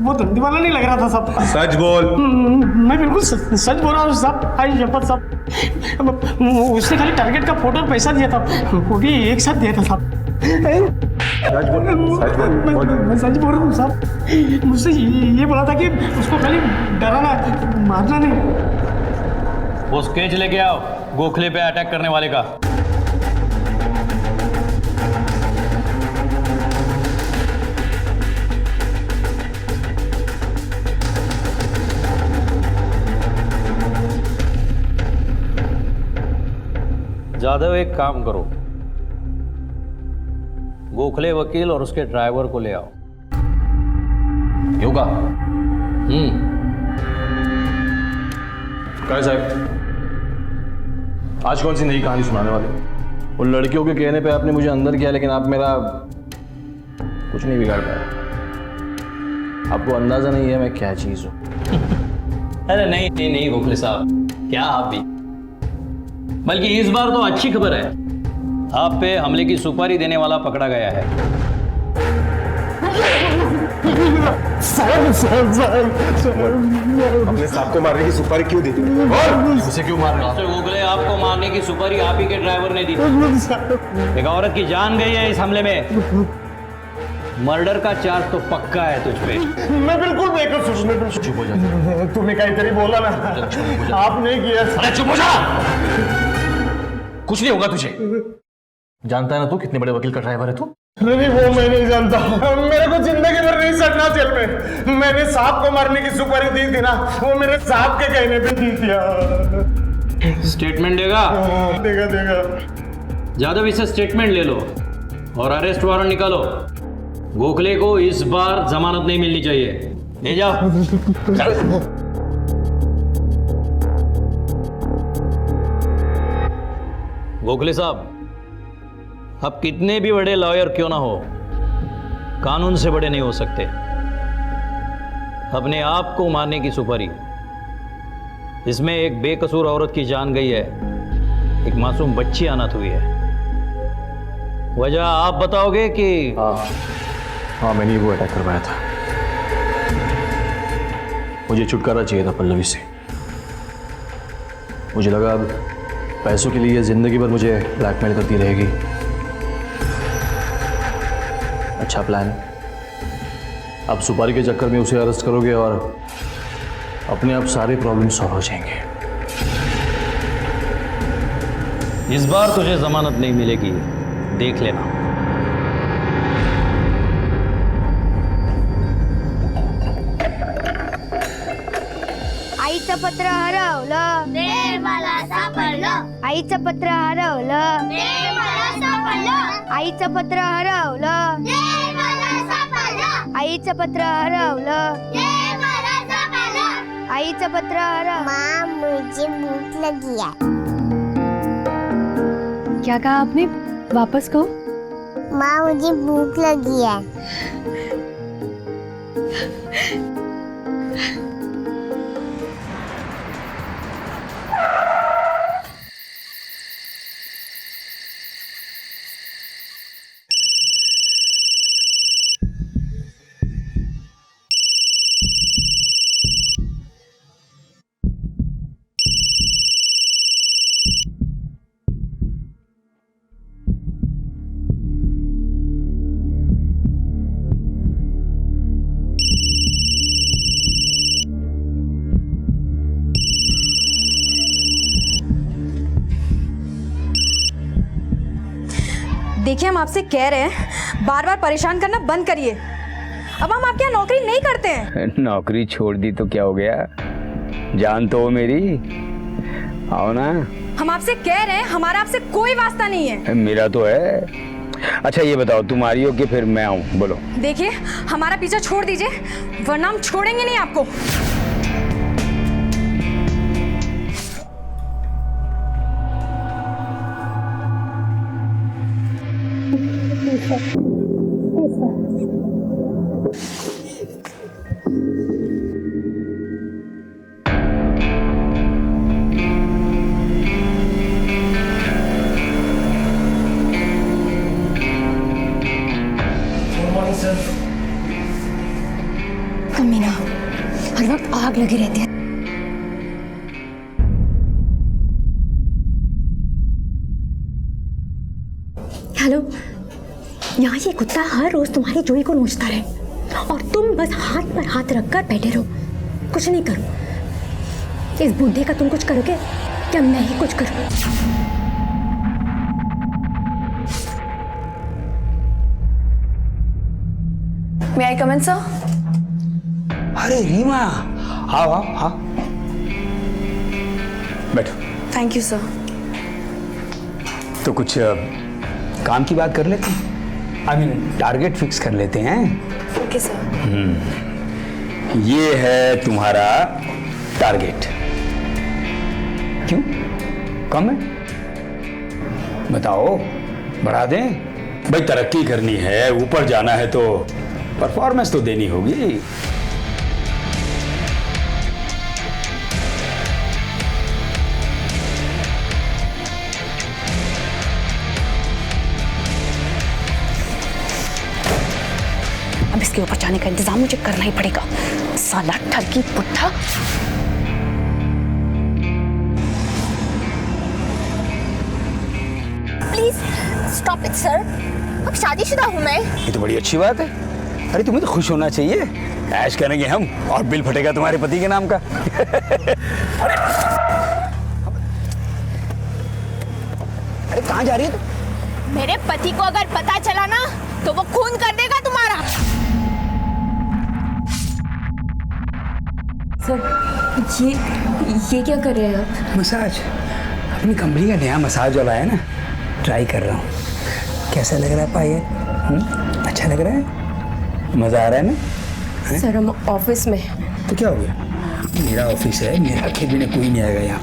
वो धंधे वाला नहीं लग रहा था सब। सच बोल। मैं बिल्कुल सच बोल रहा हूँ सब, आई शपथ सब। उसने खाली टारगेट का फोटो और पैसा दिया था, वो भी एक साथ दिया था सब। सच बोल, सच बोल। मैं सच बोल रहा हूँ सब। मुझसे ये बोला था कि उसको खाली डराना, मारना नहीं। वो स्केच लेके आओ गोखले पे अटैक करने वाले का। जादव, एक काम करो, गोखले वकील और उसके ड्राइवर को ले आओ। योगा। क्या साहब, आज कौन सी नई कहानी सुनाने वाले? उन लड़कियों के कहने पे आपने मुझे अंदर किया, लेकिन आप मेरा कुछ नहीं बिगाड़ पाए। आपको अंदाजा नहीं है मैं क्या चीज हूं। अरे नहीं नहीं नहीं गोखले साहब, क्या आप भी। बल्कि इस बार तो अच्छी खबर है, आप पे हमले की सुपारी देने वाला पकड़ा गया है। अपने साहब को मारने की सुपारी क्यों दी? उसे क्यों मार रहा? गोखले, आपको मारने की सुपारी आप ही के ड्राइवर ने दी थी। एक औरत की जान गई है इस हमले में। मर्डर का चार्ज तो पक्का है तुझ पे। मैं बिल्कुल बेकसूर। चुप हो जा। तूने कहीं बोला ना, आपने किया। अरे चुप हो जा, कुछ नहीं होगा तुझे। जानता है ना तू कितने बड़े वकील का ड्राइवर है तू? नहीं, वो मैं नहीं जानता। मेरे को जिंदगी भर नहीं सड़ना जेल में। मैंने साहब को मारने की सुपारी दी थी ना, वो मेरे साहब के कहने पे दी थी। स्टेटमेंट देगा? देगा। जादव, इसे स्टेटमेंट ले लो और अरेस्ट वारंट निकालो। गोखले को इस बार जमानत नहीं मिलनी चाहिए। ले जाओ। गोखले साहब, आप कितने भी बड़े लॉयर क्यों ना हो, कानून से बड़े नहीं हो सकते। अपने आप को मारने की सुपारी, इसमें एक बेकसूर औरत की जान गई है, एक मासूम बच्ची अनाथ हुई है। वजह आप बताओगे कि? हाँ, मैंने वो अटैक करवाया था। मुझे छुटकारा चाहिए था पल्लवी से। मुझे लगा अब पैसों के लिए जिंदगी भर मुझे ब्लैकमेल करती रहेगी। अच्छा प्लान। अब सुपारी के चक्कर में उसे अरेस्ट करोगे और अपने आप सारे प्रॉब्लम सॉल्व हो जाएंगे। इस बार तुझे जमानत नहीं मिलेगी, देख लेना। आईचं पत्र हरवलं, मला सापडलं. आईचं पत्र हरवलं. आईचं पत्र हरवलं. आईचं पत्र हरवलं. आईचं पत्र हरवलं. माँ मुझे भूख लगी है. क्या कहा आपने? वापस कहो. माँ मुझे भूख लगी है. देखिए, हम आपसे कह रहे हैं बार बार परेशान करना बंद करिए. अब हम आपके यहाँ नौकरी नहीं करते हैं. नौकरी छोड़ दी तो क्या हो गया? जान तो हो मेरी. आओ ना. हम आपसे कह रहे हैं, हमारा आपसे कोई वास्ता नहीं है. मेरा तो है. अच्छा ये बताओ, तुम आ रही हो कि फिर मैं आऊँ? बोलो. देखिए, हमारा पीछा छोड़ दीजिए, वरना हम छोड़ेंगे नहीं आपको. मीना, हर वक्त आग लगी रहती है. हेलो, यहाँ ये कुत्ता हर रोज तुम्हारी जोई को नोचता रहे और तुम बस हाथ पर हाथ रखकर बैठे रहो, कुछ नहीं करो. इस बूढ़े का तुम कुछ करोगे क्या मैं ही कुछ करूँ? May I come in, sir? अरे रीमा, आओ आओ हाँ, बैठो. Thank you sir. तो कुछ काम की बात कर लेते हैं. आई मीन टारगेट फिक्स कर लेते हैं. Okay sir. ये है तुम्हारा टारगेट. क्यों कम है? बताओ, बढ़ा दें? भाई तरक्की करनी है, ऊपर जाना है तो परफॉर्मेंस तो देनी होगी. अब इसके ऊपर जाने का इंतजाम मुझे करना ही पड़ेगा. साला ठगी पुट्ठा. Please stop it sir. अब शादीशुदा हूँ मैं. ये तो बड़ी अच्छी बात है. अरे तुम्हें तो खुश होना चाहिए. ऐश करेंगे हम और बिल फटेगा तुम्हारे पति के नाम का. अरे कहाँ जा रही है तुम? मेरे पति को अगर पता चला ना तो वो खून कर देगा तुम्हारा. सर, ये क्या कर रहे हैं आप? मसाज. अपनी कंपनी का नया मसाज वाला है ना, ट्राई कर रहा हूँ. कैसा लग रहा है पायल? अच्छा लग रहा है? मजा आ रहा है ना? सर, हम ऑफिस में. तो क्या हो गया? मेरा ऑफिस है, मेरा केबिन है, कोई नहीं आएगा यहाँ.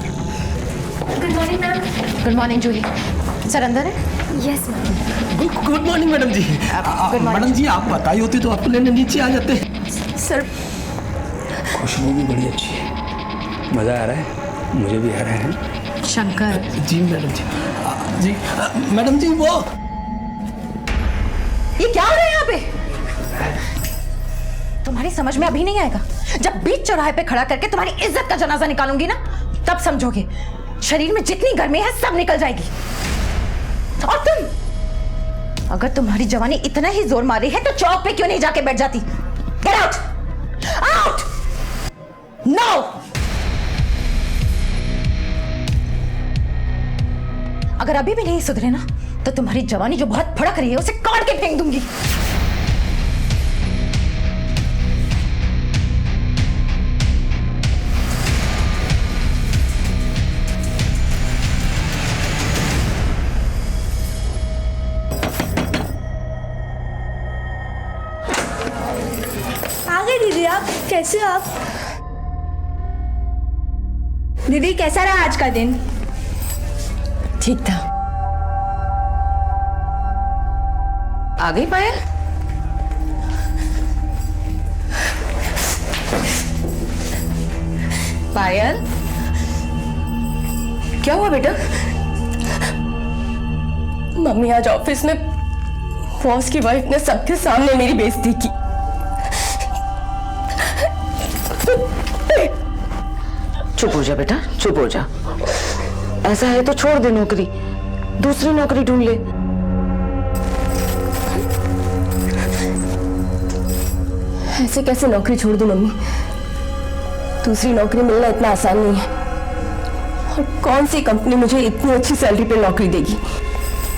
Good morning ma'am. Good morning Julie. Sir अंदर है? Yes ma'am. Good morning madam जी. मैडम जी, आप बताई होती तो आपको लेने नीचे आ जाते. सर, खुशबू भी बड़ी अच्छी है. मजा आ रहा है? मुझे भी आ रहा है. शंकर. जी मैडम जी. जी मैडम जी, वो ये क्या हो रहा है यहाँ पे? तुम्हारी समझ में अभी नहीं आएगा. जब बीच चौराहे पे खड़ा करके तुम्हारी इज्जत का जनाजा निकालूंगी ना, तब समझोगे. शरीर में जितनी गर्मी है सब निकल जाएगी. और तुम, अगर तुम्हारी जवानी इतना ही जोर मारी है तो चौक पे क्यों नहीं जाके बैठ जाती? Get out, out now. अगर अभी भी नहीं सुधरे ना तो तुम्हारी जवानी जो बहुत भड़क रही है उसे काट के फेंक दूंगी. कैसे आप? दीदी कैसा रहा आज का दिन? ठीक था। आ गई पायल? पायल क्या हुआ बेटा? मम्मी आज ऑफिस में बॉस की वाइफ ने सबके सामने मेरी बेइज्जती की। चुप हो जा बेटा, चुप हो जा। ऐसा है तो छोड़ दे नौकरी, दूसरी नौकरी ढूंढ ले। ऐसे कैसे नौकरी छोड़ दूं मम्मी? दूसरी नौकरी मिलना इतना आसान नहीं है। और कौन सी कंपनी मुझे इतनी अच्छी सैलरी पे नौकरी देगी?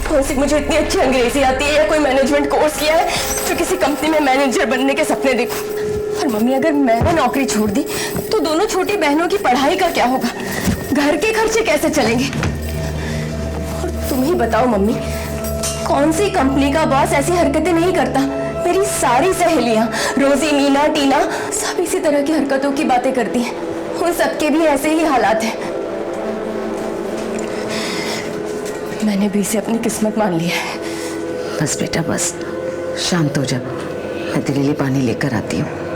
कौन सी मुझे इतनी अच्छी अंग्रेजी आती है या कोई मैनेजमेंट कोर्स किया है जो किसी कंपनी में मैनेजर बनने के सपने देखूं? और मम्मी अगर मैंने नौकरी छोड़ दी तो दोनों छोटी बहनों की पढ़ाई का क्या होगा? घर के खर्चे कैसे चलेंगे? और तुम ही बताओ मम्मी, कौन सी कंपनी का बॉस ऐसी हरकतें नहीं करता? मेरी सारी सहेलियां रोजी, मीना, टीना सब इसी तरह की हरकतों की बातें करती हैं। उन सबके भी ऐसे ही हालात हैं। मैंने भी इसे अपनी किस्मत मान लिया है। बस बेटा बस, शांत हो जा। मैं तेरे लिए पानी लेकर आती हूँ।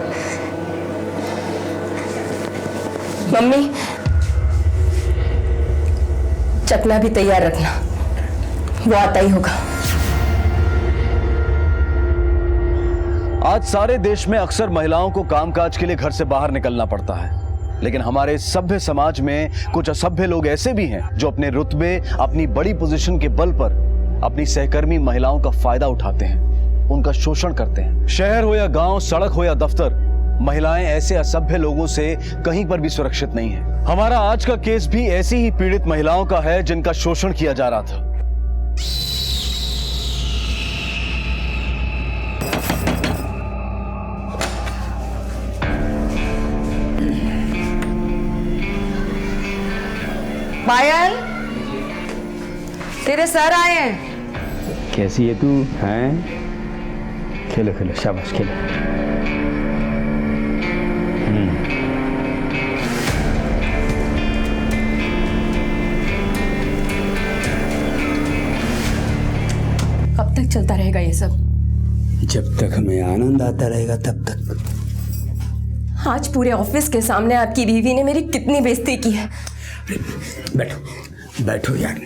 मम्मी चकना भी तैयार रखना, वो आता ही होगा। आज सारे देश में अक्सर महिलाओं को कामकाज के लिए घर से बाहर निकलना पड़ता है, लेकिन हमारे सभ्य समाज में कुछ असभ्य लोग ऐसे भी हैं जो अपने रुतबे, अपनी बड़ी पोजीशन के बल पर अपनी सहकर्मी महिलाओं का फायदा उठाते हैं, उनका शोषण करते हैं। शहर हो या गांव, सड़क हो या दफ्तर, महिलाएं ऐसे असभ्य लोगों से कहीं पर भी सुरक्षित नहीं है। हमारा आज का केस भी ऐसी ही पीड़ित महिलाओं का है जिनका शोषण किया जा रहा था। पायल, तेरे सर आए हैं। कैसी है तू? हैं? खेलो खेलो, शाबाश खेलो। कब तक चलता रहेगा ये सब? जब तक हमें आनंद आता रहेगा तब तक। आज पूरे ऑफिस के सामने आपकी बीवी ने मेरी कितनी बेइज्जती की है। बैठो बैठो यार।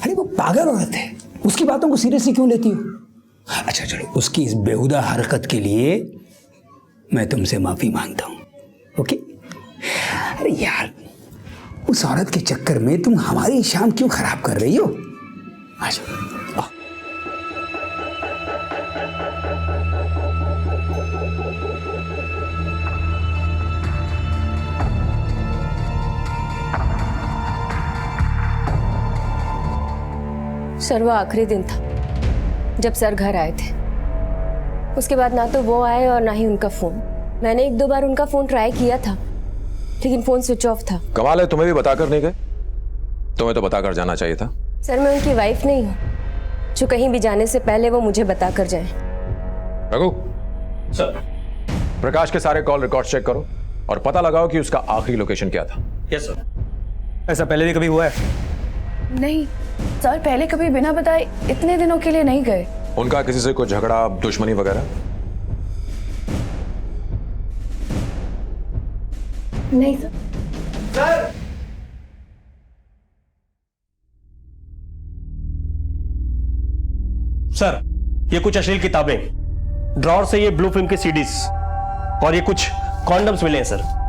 अरे वो पागल औरत है, उसकी बातों को सीरियसली क्यों लेती हो? अच्छा चलो, उसकी इस बेहुदा हरकत के लिए मैं तुमसे माफी मांगता हूं, ओके? अरे यार, उस औरत के चक्कर में तुम हमारी शाम क्यों खराब कर रही हो? अच्छा सर, वो आखिरी दिन था जब सर घर आए थे। उसके बाद ना तो वो आए और ना ही उनका फोन। मैंने 1-2 बार उनका फोन ट्राई किया था, लेकिन फोन स्विच ऑफ था। कमाल है, तुम्हें भी बताकर नहीं गए? तुम्हें तो बताकर जाना चाहिए था। सर, मैं उनकी वाइफ नहीं हूँ जो कहीं भी जाने से पहले वो मुझे बताकर जाए। रघु सर, प्रकाश के सारे कॉल रिकॉर्ड चेक करो और पता लगाओ कि उसका आखिरी लोकेशन क्या था। Yes sir. ऐसा पहले भी कभी हुआ है? नहीं सर, पहले कभी बिना बताए इतने दिनों के लिए नहीं गए। उनका किसी से कोई झगड़ा, दुश्मनी वगैरह? नहीं सर। सर सर, ये कुछ अश्लील किताबें, ड्रॉर से ये ब्लू फिल्म की सीडीज और ये कुछ कॉन्डम्स मिले हैं सर।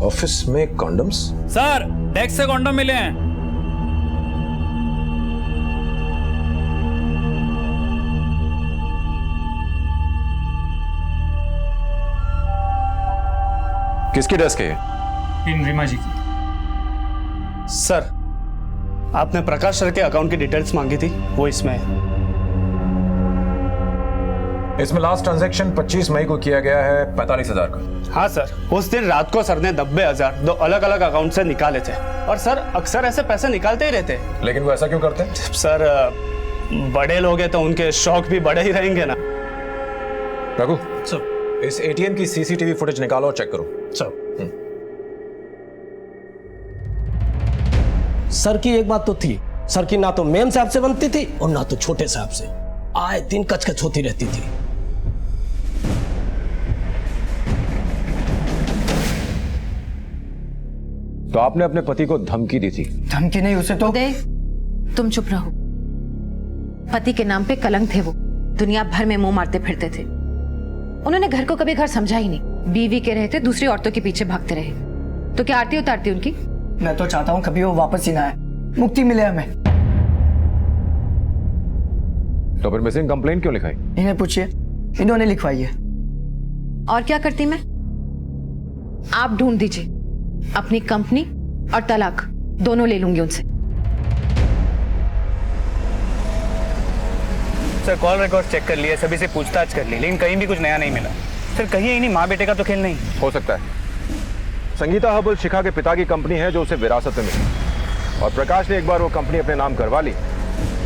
ऑफिस में कॉन्डम्स? सर, डेस्क से कॉन्डम मिले हैं। किसकी डेस्क है? इन रीमा जी की। सर, आपने प्रकाश सर के अकाउंट की डिटेल्स मांगी थी, वो इसमें है। इसमें लास्ट ट्रांजैक्शन 25 मई को किया गया है 45,000 का। हाँ सर, उस दिन रात को सर ने 90,000 2 अलग अलग अकाउंट से निकाले थे। और सर अक्सर ऐसे पैसे निकालते ही रहते। लेकिन वो ऐसा क्यों करते हैं? सर, बड़े लोग हैं तो उनके शौक भी बड़े ही रहेंगे ना। रघु सर, इस एटीएम की सीसीटीवी फुटेज निकालो और चेक करो। सर की एक बात तो थी, सर की ना तो मेम साहब से बनती थी और ना तो छोटे साहब से, आए दिन कचकच होती रहती थी। तो आपने अपने पति को धमकी दी थी? धमकी नहीं, उसे तो तुम चुप रहो। पति के नाम पे कलंक थे वो, दुनिया भर में मुंह मारते फिरते थे। उन्होंने घर को कभी घर समझा ही नहीं, बीवी के रहते दूसरी औरतों के पीछे भागते रहे। तो क्या आरती उतारती उनकी? मैं तो चाहता हूँ कभी वो वापस ही ना आए, मुक्ति मिले हमें। तो फिर मिसिंग कंप्लेंट क्यों लिखाई? इन्हें पूछिए, इन्होंने लिखवाई है। और क्या करती मैं? आप ढूंढ दीजिए, अपनी कंपनी और तलाक दोनों ले लूंगी उनसे। सर कॉल रिकॉर्ड चेक कर लिए, सभी से पूछताछ कर ली, लेकिन कहीं भी कुछ नया नहीं मिला। सर कहीं इन्हीं माँ बेटे का तो खेल नहीं हो सकता है। संगीता हर्बल शिखा के पिता की कंपनी है जो उसे विरासत में मिली, और प्रकाश ने एक बार वो कंपनी अपने नाम करवा ली,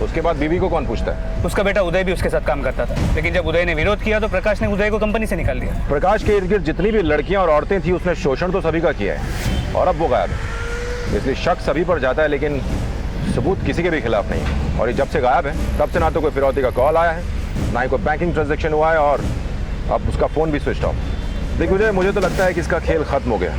उसके बाद बीवी को कौन पूछता है? उसका बेटा उदय भी उसके साथ काम करता था, लेकिन जब उदय ने विरोध किया तो प्रकाश ने उदय को कंपनी से निकाल दिया। प्रकाश के इर्द गिर्द जितनी भी लड़कियां और औरतें थी उसने शोषण तो सभी का किया है, और अब वो गायब है। इसलिए शक सभी पर जाता है, लेकिन सबूत किसी के भी खिलाफ नहीं है। और ये जब से गायब है तब से ना तो कोई फिरौती का कॉल आया है, ना ही कोई बैंकिंग ट्रांजैक्शन हुआ है, और अब उसका फोन भी स्विच ऑफ। देखिए मुझे तो लगता है कि इसका खेल खत्म हो गया।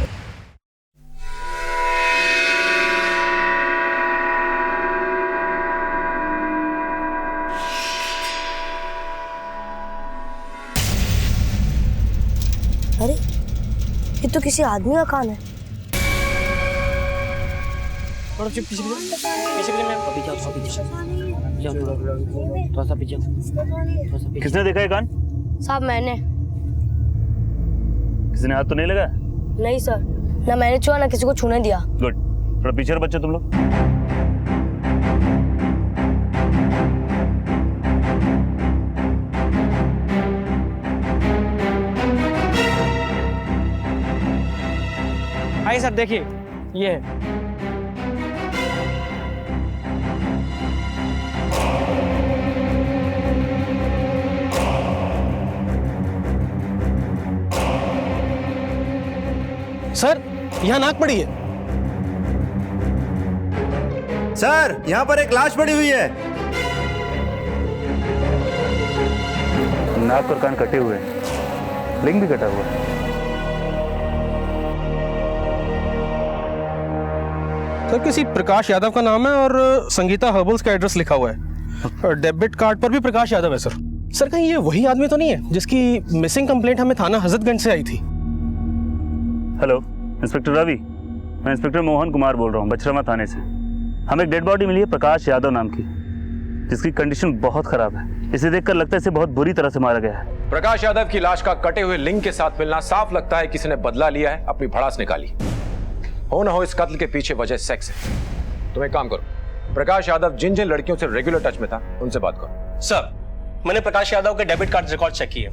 अरे ये तो किसी आदमी का कान है। किसने देखा है कान? साहब मैंने। किसी ने हाथ तो नहीं लगा? नहीं सर, ना मैंने छुआ ना किसी को छूने दिया। गुड, थोड़ा पीछे रहो बच्चे तुम लोग। आइए सर, देखिए ये है। सर यहाँ नाक पड़ी है। सर यहाँ पर एक लाश पड़ी हुई है। नाक और कान कटे हुए हैं, लिंग भी कटा हुआ है। सर किसी प्रकाश यादव का नाम है और संगीता हर्बल्स का एड्रेस लिखा हुआ है, और डेबिट कार्ड पर भी प्रकाश यादव है। सर कहीं ये वही आदमी तो नहीं है जिसकी मिसिंग कंप्लेंट हमें थाना हजरतगंज से आई थी? हेलो इंस्पेक्टर रवि, मैं इंस्पेक्टर मोहन कुमार बोल रहा हूँ, बछरामा थाने से। हमें एक डेड बॉडी मिली है प्रकाश यादव नाम की, जिसकी कंडीशन बहुत खराब है। इसे देखकर लगता है इसे बहुत बुरी तरह से मारा गया है। प्रकाश यादव की लाश का कटे हुए लिंग के साथ मिलना साफ लगता है किसी ने बदला लिया है, अपनी भड़ास निकाली। हो ना हो इस कत्ल के पीछे वजह सेक्स है। तुम एक काम करो, प्रकाश यादव जिन जिन लड़कियों से रेगुलर टच में था उनसे बात करो। सर मैंने प्रकाश यादव के डेबिट कार्ड रिकॉर्ड चेक किए,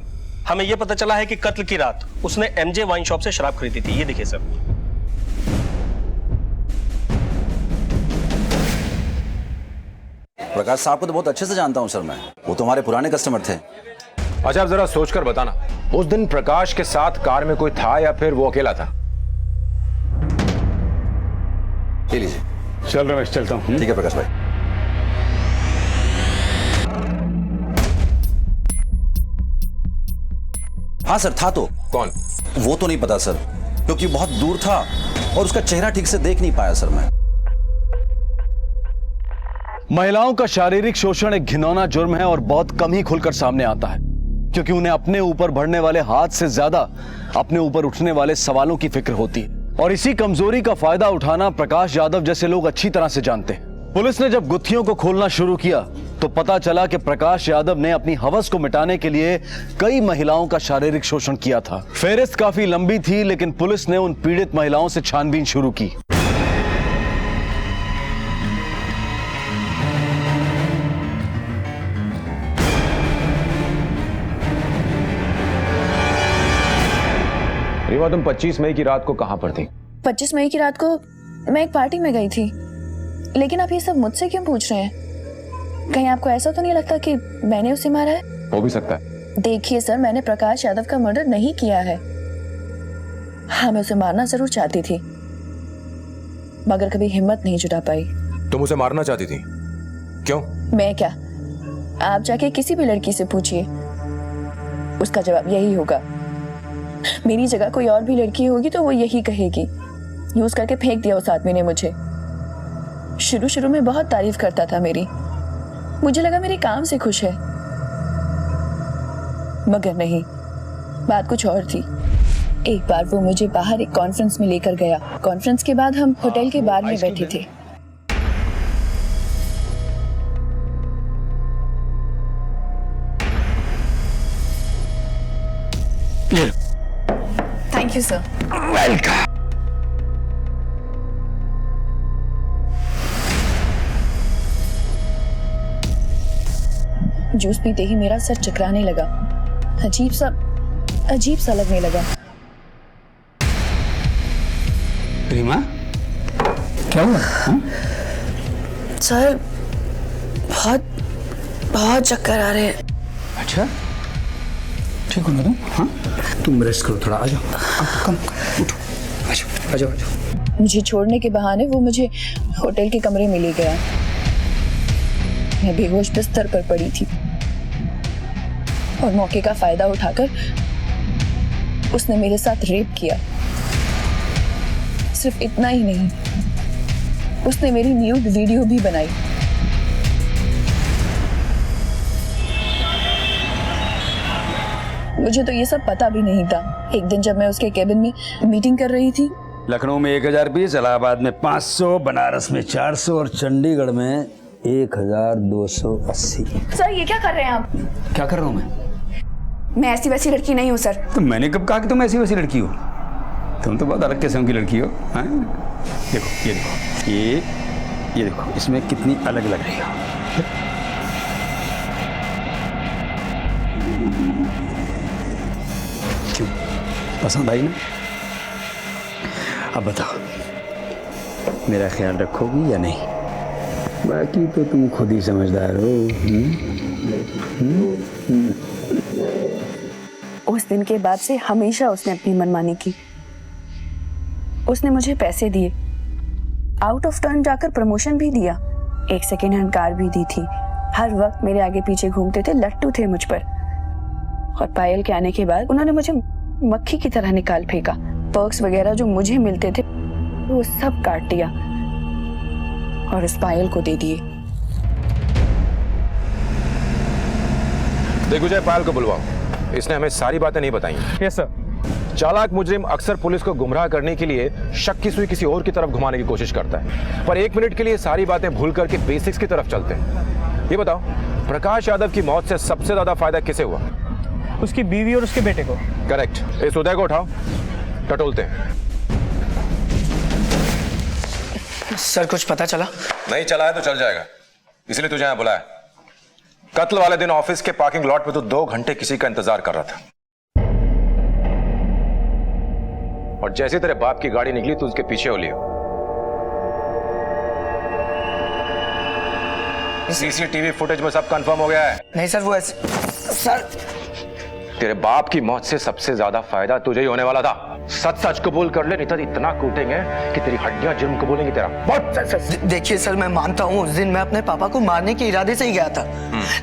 हमें यह पता चला है कि कत्ल की रात उसने एमजे वाइन शॉप से शराब खरीदी थी। ये देखिए सर। प्रकाश साहब को तो बहुत अच्छे से जानता हूं सर मैं, वो तो हमारे पुराने कस्टमर थे। अच्छा आप जरा सोचकर बताना, उस दिन प्रकाश के साथ कार में कोई था या फिर वो अकेला था? ले लीजिए। चल रमेश, चलता हूँ। ठीक है प्रकाश भाई। हाँ सर था तो। कौन? वो तो नहीं पता सर, क्योंकि बहुत दूर था और उसका चेहरा ठीक से देख नहीं पाया सर मैं। महिलाओं का शारीरिक शोषण एक घिनौना जुर्म है और बहुत कम ही खुलकर सामने आता है, क्योंकि उन्हें अपने ऊपर बढ़ने वाले हाथ से ज्यादा अपने ऊपर उठने वाले सवालों की फिक्र होती है, और इसी कमजोरी का फायदा उठाना प्रकाश यादव जैसे लोग अच्छी तरह से जानते हैं। पुलिस ने जब गुत्थियों को खोलना शुरू किया तो पता चला कि प्रकाश यादव ने अपनी हवस को मिटाने के लिए कई महिलाओं का शारीरिक शोषण किया था। फेहरिस्त काफी लंबी थी, लेकिन पुलिस ने उन पीड़ित महिलाओं से छानबीन शुरू की। रीवा, तुम 25 मई की रात को कहां पर थी? 25 मई की रात को मैं एक पार्टी में गई थी, लेकिन आप ये सब मुझसे क्यों पूछ रहे हैं? कहीं आपको ऐसा तो नहीं लगता कि मैंने उसे मारा है? हो भी सकता है, देखिए सर, मैंने प्रकाश यादव का मर्डर नहीं किया है। हाँ, मैं उसे मारना जरूर चाहती थी, मगर कभी हिम्मत नहीं जुटा पाई। तुम उसे मारना चाहती थी? क्यों? मैं क्या, आप जाके किसी भी लड़की से पूछिए, उसका जवाब यही होगा। मेरी जगह कोई और भी लड़की होगी तो वो यही कहेगी। यूज करके फेंक दिया उस आदमी ने मुझे। शुरू शुरू में बहुत तारीफ करता था मेरी, मुझे लगा मेरे काम से खुश है, मगर नहीं, बात कुछ और थी। एक बार वो मुझे बाहर एक कॉन्फ्रेंस में लेकर गया। कॉन्फ्रेंस के बाद हम होटल के बार में बैठे थे। Thank you sir. Welcome. Juice पीते ही मेरा सर चकराने लगा, अजीब सा लगने लगा। रीमा, क्या हुआ? सर, बहुत चक्कर आ रहे हैं। अच्छा, ठीक हो ना तुम? हाँ, तुम रेस्ट करो थोड़ा। आ जाओ, कम उठो, आ जाओ। मुझे छोड़ने के बहाने वो मुझे होटल के कमरे में ले गया। मैं बेहोश बिस्तर पर पड़ी थी और मौके का फायदा उठाकर उसने मेरे साथ रेप किया। सिर्फ इतना ही नहीं, उसने मेरी न्यूड वीडियो भी बनाई। मुझे तो ये सब पता भी नहीं था। एक दिन जब मैं उसके केबिन में मीटिंग कर रही थी, लखनऊ में 1020, इलाहाबाद में 500, बनारस में 400 और चंडीगढ़ में 1280। सर ये क्या कर रहे हैं आप? क्या कर रहा हूँ मैं ऐसी वैसी लड़की नहीं हूँ सर। तो मैंने कब कहा कि तुम ऐसी वैसी लड़की हो? तुम तो बहुत अलग किस्म की लड़की हो। हाँ? देखो, ये देखो, इसमें कितनी अलग लग रही हो। क्यों, पसंद आई ना? अब बताओ, मेरा ख्याल रखोगी या नहीं? बाकी तो तुम खुद ही समझदार हो। उस दिन के बाद से हमेशा उसने अपनी मनमानी की। उसने मुझे पैसे दिए, आउट ऑफ टर्न जाकर प्रमोशन भी दिया, एक सेकेंड हैंड कार भी दी थी। हर वक्त मेरे आगे पीछे घूमते थे, लट्टू थे मुझ पर। और पायल के आने के बाद उन्होंने मुझे मक्खी की तरह निकाल फेंका। पर्क्स वगैरह जो मुझे मिलते थे वो सब काट दिया और उस पायल को दे दिए। दिग्विजय, पायल को बुलवाओ, इसने हमें सारी बातें नहीं बताई। Yes sir. चालाक मुजरिम अक्सर पुलिस को गुमराह करने के लिए शक की सुई किसी और की तरफ घुमाने की कोशिश करता है, पर एक मिनट के लिए सारी बातें भूल करके बेसिक्स की तरफ चलते हैं। ये बताओ, प्रकाश यादव की मौत से सबसे ज्यादा फायदा किसे हुआ? उसकी बीवी और उसके बेटे को। करेक्ट। इस उदय को उठाओ, टटोलते हैं। सर कुछ पता चला? नहीं चला है तो चल जाएगा, इसलिए तुझे यहां बुलाया। कत्ल वाले दिन ऑफिस के पार्किंग लॉट में तो 2 घंटे किसी का इंतजार कर रहा था, और जैसे तेरे बाप की गाड़ी निकली तो उसके पीछे हो लियो। सीसीटीवी फुटेज में सब कंफर्म हो गया है। नहीं सर, वो ऐसे सर, तेरे बाप की मौत से सबसे ज्यादा फायदा तुझे ही होने वाला था। सच सच कबूल कर ले, नहीं तो इतना कूटेंगे कि तेरी हड्डियां जुर्म कबूलेंगी तेरा। देखिए सर, मैं मानता हूँ उस दिन मैं अपने पापा को मारने के इरादे से ही गया था,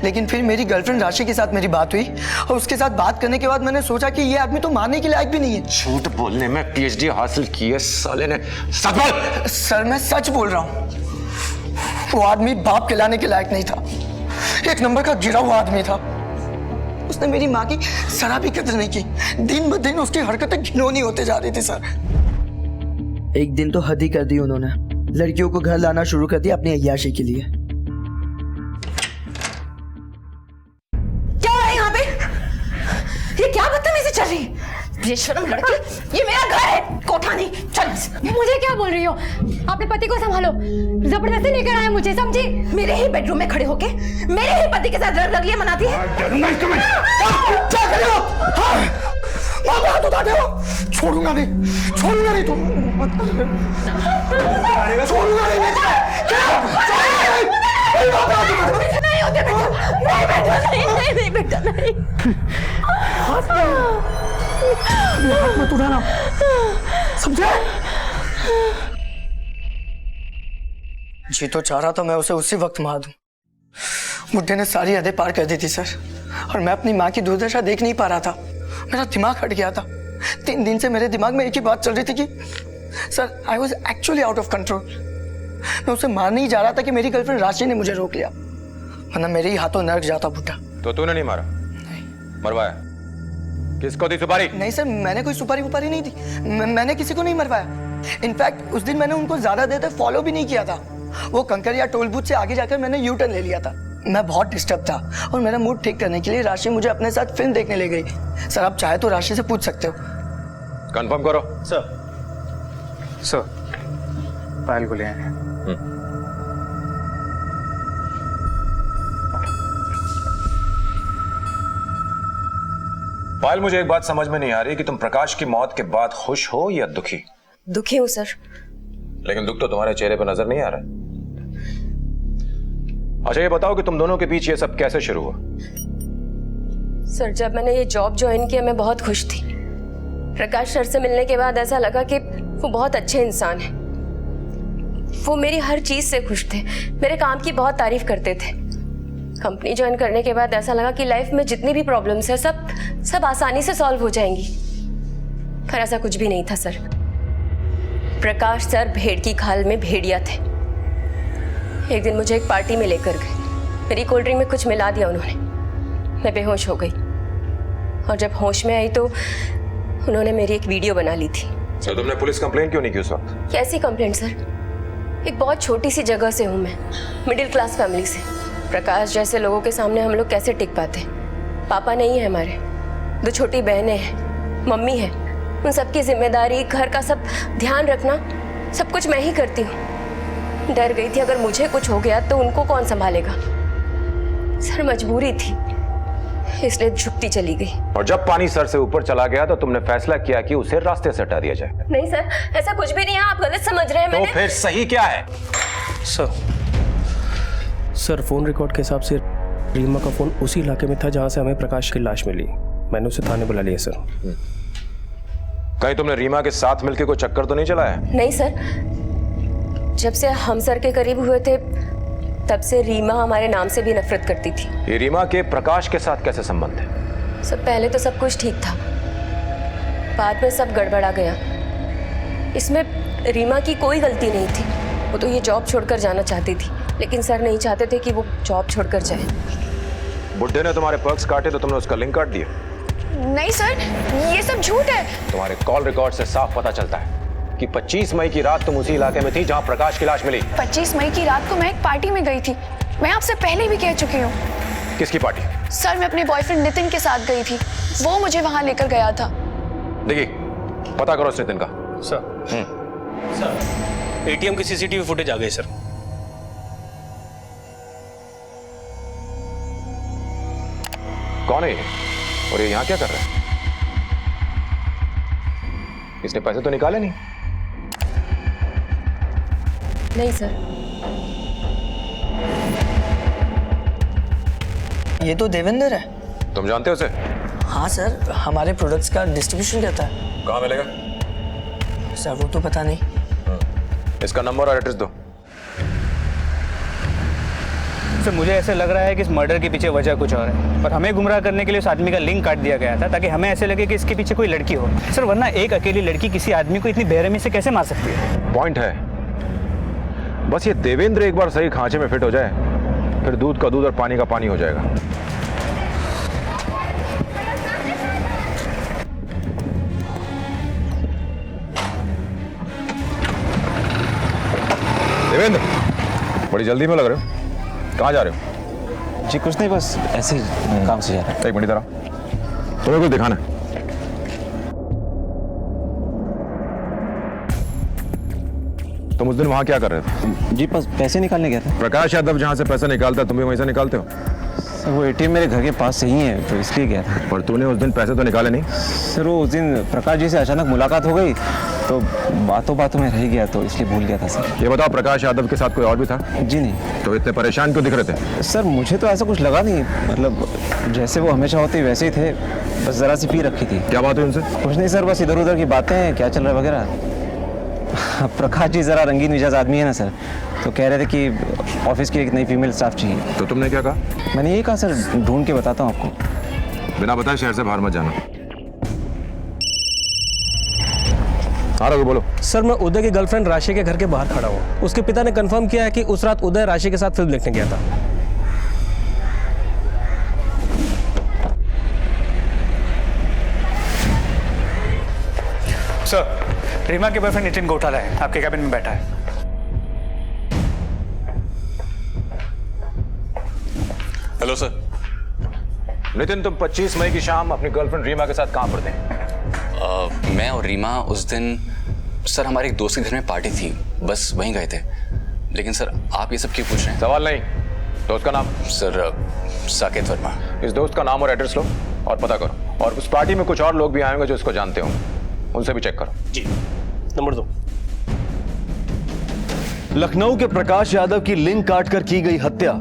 लेकिन फिर मेरी गर्लफ्रेंड राशि के साथ मेरी बात हुई और उसके साथ बात करने के बाद मैंने सोचा कि ये आदमी तो मारने के लायक भी नहीं है। झूठ बोलने में पीएचडी हासिल की है साले ने। सच बोल। सर मैं सच बोल रहा हूँ, वो आदमी बाप कहलाने के लायक नहीं था, एक नंबर का गिरा हुआ आदमी था। उसने मेरी माँ की जरा भी कदर नहीं की। दिन ब दिन उसकी हरकतें घिनौनी होते जा रही थी सर। एक दिन तो हद ही कर दी उन्होंने, लड़कियों को घर लाना शुरू कर दिया अपनी अय्याशी के लिए। क्या हो रहा है यहाँ पे? ये क्या बदतमीजी चल रही है? बेशरम लड़की, ये मेरा घर है, कोठा नहीं। चल। मुझे क्या बोल रही हो? अपने पति को संभालो, जबरदस्ती लेकर आए मुझे, समझी? मेरे ही बेडरूम में खड़े होके मेरे ही पति के साथ रगलियां मनाती है। क्या कर रहे हो? हाथ उठाते हो? छोड़ूंगा नहीं, छोड़ूंगा नहीं तुम। छोड़ूंगा नहीं। नहीं होते बेटा, नहीं बेटा, नहीं। हाथ मत उठाना, समझे? जी तो चाह रहा था मैं उसे उसी वक्त मार दूं। बुड्ढे ने सारी हदें पार कर दी थी सर, और मैं अपनी माँ की दुर्दशा देख नहीं पा रहा था। मेरा दिमाग हट गया था। 3 दिन से मेरे दिमाग में एक ही बात चल रही थी कि sir I was actually out of control. मैं उसे मारने ही जा रहा था कि मेरी गर्लफ्रेंड राशि ने मुझे रोक लिया, वरना मेरे ही हाथों नरक जाता बुड्ढा। तो तूने नहीं मारा? नहीं। मरवाया? किसको दी सुपारी? नहीं सर, मैंने कोई सुपारी वुपारी नहीं दी। मैंने किसी को नहीं मरवाया। इनफैक्ट उस दिन मैंने उनको ज्यादा देर तक फॉलो भी नहीं किया था। वो कंकरिया टोल बूथ से आगे जाकर मैंने यू टर्न ले लिया था। मैं बहुत डिस्टर्ब था और मेरा मूड ठीक करने के लिए राशि मुझे अपने साथ फिल्म देखने ले गई। सर आप चाहे तो राशि से पूछ सकते हो। कंफर्म करो। सर पायल को ले आए। पायल, मुझे एक बात समझ में नहीं आ रही कि तुम प्रकाश की मौत के बाद खुश हो या दुखी? दुखी हूँ सर। लेकिन दुख तो तुम्हारे चेहरे पर नजर नहीं आ रहा। अच्छा ये बताओ कि तुम दोनों के बीच ये सब कैसे शुरू हुआ? सर जब मैंने ये जॉब ज्वाइन किया मैं बहुत खुश थी। प्रकाश सर से मिलने के बाद ऐसा लगा कि वो बहुत अच्छे इंसान हैं। वो मेरी हर चीज से खुश थे, मेरे काम की बहुत तारीफ करते थे। कंपनी ज्वाइन करने के बाद ऐसा लगा कि लाइफ में जितनी भी प्रॉब्लम्स है सब आसानी से सॉल्व हो जाएंगी। पर ऐसा कुछ भी नहीं था सर। प्रकाश सर भेड़ की खाल में भेड़िया थे। एक दिन मुझे एक पार्टी में लेकर गए। मेरी कोल्ड ड्रिंक में कुछ मिला दिया उन्होंने। मैं बेहोश हो गई और जब होश में आई तो उन्होंने मेरी एक वीडियो बना ली थी। तो तुमने पुलिस कंप्लेंट क्यों नहीं की उस वक्त? कैसी कंप्लेंट सर? एक बहुत छोटी सी जगह से हूँ मैं, मिडिल क्लास फैमिली से। प्रकाश जैसे लोगों के सामने हम लोग कैसे टिक पाते? पापा नहीं है हमारे, 2 छोटी बहनें हैं, मम्मी है। उन सबकी जिम्मेदारी, घर का सब ध्यान रखना, सब कुछ मैं ही करती हूँ। डर गई थी अगर मुझे कुछ हो गया तो उनको कौन संभालेगा। सर मजबूरी थी, इसलिए झुकती चली गई। और जब पानी सर से ऊपर चला गया तो तुमने फैसला किया कि उसे रास्ते से हटा दिया जाए। नहीं सर, ऐसा कुछ भी नहीं है, आप गलत समझ रहे हैं। तो फिर सही क्या है? सर फोन रिकॉर्ड के हिसाब से रीमा का फोन उसी इलाके में था जहां से हमें प्रकाश की लाश मिली। मैंने उसे थाने बुला लिया सर। कहीं तुमने रीमा के साथ मिलकर कोई चक्कर तो नहीं चलाया? नहीं सर, जब से हम सर के करीब हुए थे तब से रीमा हमारे नाम से भी नफरत करती थी। ये रीमा के प्रकाश के साथ कैसे संबंध है? सर पहले तो सब कुछ ठीक था, बाद में सब गड़बड़ा गया। इसमें रीमा की कोई गलती नहीं थी। वो तो ये जॉब छोड़कर जाना चाहती थी, लेकिन सर नहीं चाहते थे कि वो जॉब छोड़कर जाए। बुड्ढे ने तुम्हारे पर्क्स काटे तो तुमने उसका लिंक काट दिया? नहीं सर, ये सब झूठ है। तुम्हारे कॉल रिकॉर्ड से साफ पता चलता है कि 25 मई की रात तुम उसी इलाके में थी जहां प्रकाश की लाश मिली। 25 मई की रात को मैं एक पार्टी में गई थी। मैं आपसे पहले भी कह चुकी हूँ। किसकी पार्टी? सर मैं अपने बॉयफ्रेंड नितिन के साथ गई थी, वो मुझे वहां लेकर गया था। देखिए पता करो उस नितिन का। सर एटीएम की सीसीटीवी फुटेज आ गई सर। कौन है ये और ये यहाँ क्या कर रहा है? इसने पैसे तो निकाले नहीं? नहीं सर। ये तो देवेंद्र है। तुम जानते हो उसे? हाँ सर, हमारे प्रोडक्ट्स का डिस्ट्रीब्यूशन करता है। कहाँ मिलेगा? सर वो तो पता नहीं। इसका नंबर और एड्रेस दो। सर मुझे ऐसे लग रहा है कि इस मर्डर के पीछे वजह कुछ और है और हमें गुमराह करने के लिए उस आदमी का लिंक काट दिया गया था ताकि हमें ऐसे लगे कि इसके पीछे कोई लड़की हो। सर वरना एक अकेली लड़की किसी आदमी को इतनी बेरहमी से कैसे मार सकती है? पॉइंट है, बस ये देवेंद्र एक बार सही खांचे में फिट हो जाए फिर दूध का दूध और पानी का पानी हो जाएगा। देवेंद्र बड़ी जल्दी में लग रहे हो, कहाँ जा रहे हो? जी कुछ नहीं, बस ऐसे काम से जा रहा है। एक मिनट इधर आओ, तुम्हें कुछ दिखाना है। तुम उस दिन वहां क्या कर रहे थे? जी बस पैसे निकालने गया था। प्रकाश यादव जहां से पैसा निकालता है तुम भी वहीं से निकालते हो? सर वो एटीएम मेरे घर के पास से ही है तो इसलिए गया था। पर तूने उस दिन पैसे तो निकाले नहीं? सर वो उस दिन प्रकाश जी से अचानक मुलाकात हो गई तो बातों बातों में रह गया तो इसलिए भूल गया था सर। ये बताओ, प्रकाश यादव के साथ कोई और भी था? जी नहीं। तो इतने परेशान क्यों दिख रहे थे? सर मुझे तो ऐसा कुछ लगा नहीं, मतलब जैसे वो हमेशा होते वैसे ही थे, बस ज़रा सी पी रखी थी। क्या बात हुई उनसे? कुछ नहीं सर, बस इधर उधर की बातें, क्या चल रहा है वगैरह। प्रकाश जी ज़रा रंगीन मिजाज आदमी है ना सर, तो कह रहे थे कि ऑफिस की एक नई फीमेल स्टाफ चाहिए। तो तुमने क्या कहा? मैंने यही कहा सर, ढूंढ के बताता हूँ आपको। बिना बताए शहर से बाहर मत जाना। हाँ रघु बोलो। सर मैं उदय की गर्लफ्रेंड राशि के घर के बाहर खड़ा हूँ। उसके पिता ने कंफर्म किया है कि उस रात उदय राशि के साथ फिल्म देखने गया था। सर, रीमा के बॉयफ्रेंड नितिन गोठाला है, आपके कैबिन में बैठा है। Hello sir. नितिन, तुम 25 मई की शाम अपनी गर्लफ्रेंड रीमा के साथ कहां पर थे? मैं और रीमा उस दिन सर हमारे एक दोस्त के घर में पार्टी थी, बस वहीं गए थे। लेकिन सर आप ये सब क्यों पूछ रहे हैं? सवाल नहीं, दोस्त का नाम? सर साकेत वर्मा। इस दोस्त का नाम और एड्रेस लो और पता करो। और उस पार्टी में कुछ और लोग भी आएंगे जो इसको जानते हो, उनसे भी चेक करो। जी। नंबर 2। लखनऊ के प्रकाश यादव की लिंक काटकर की गई हत्या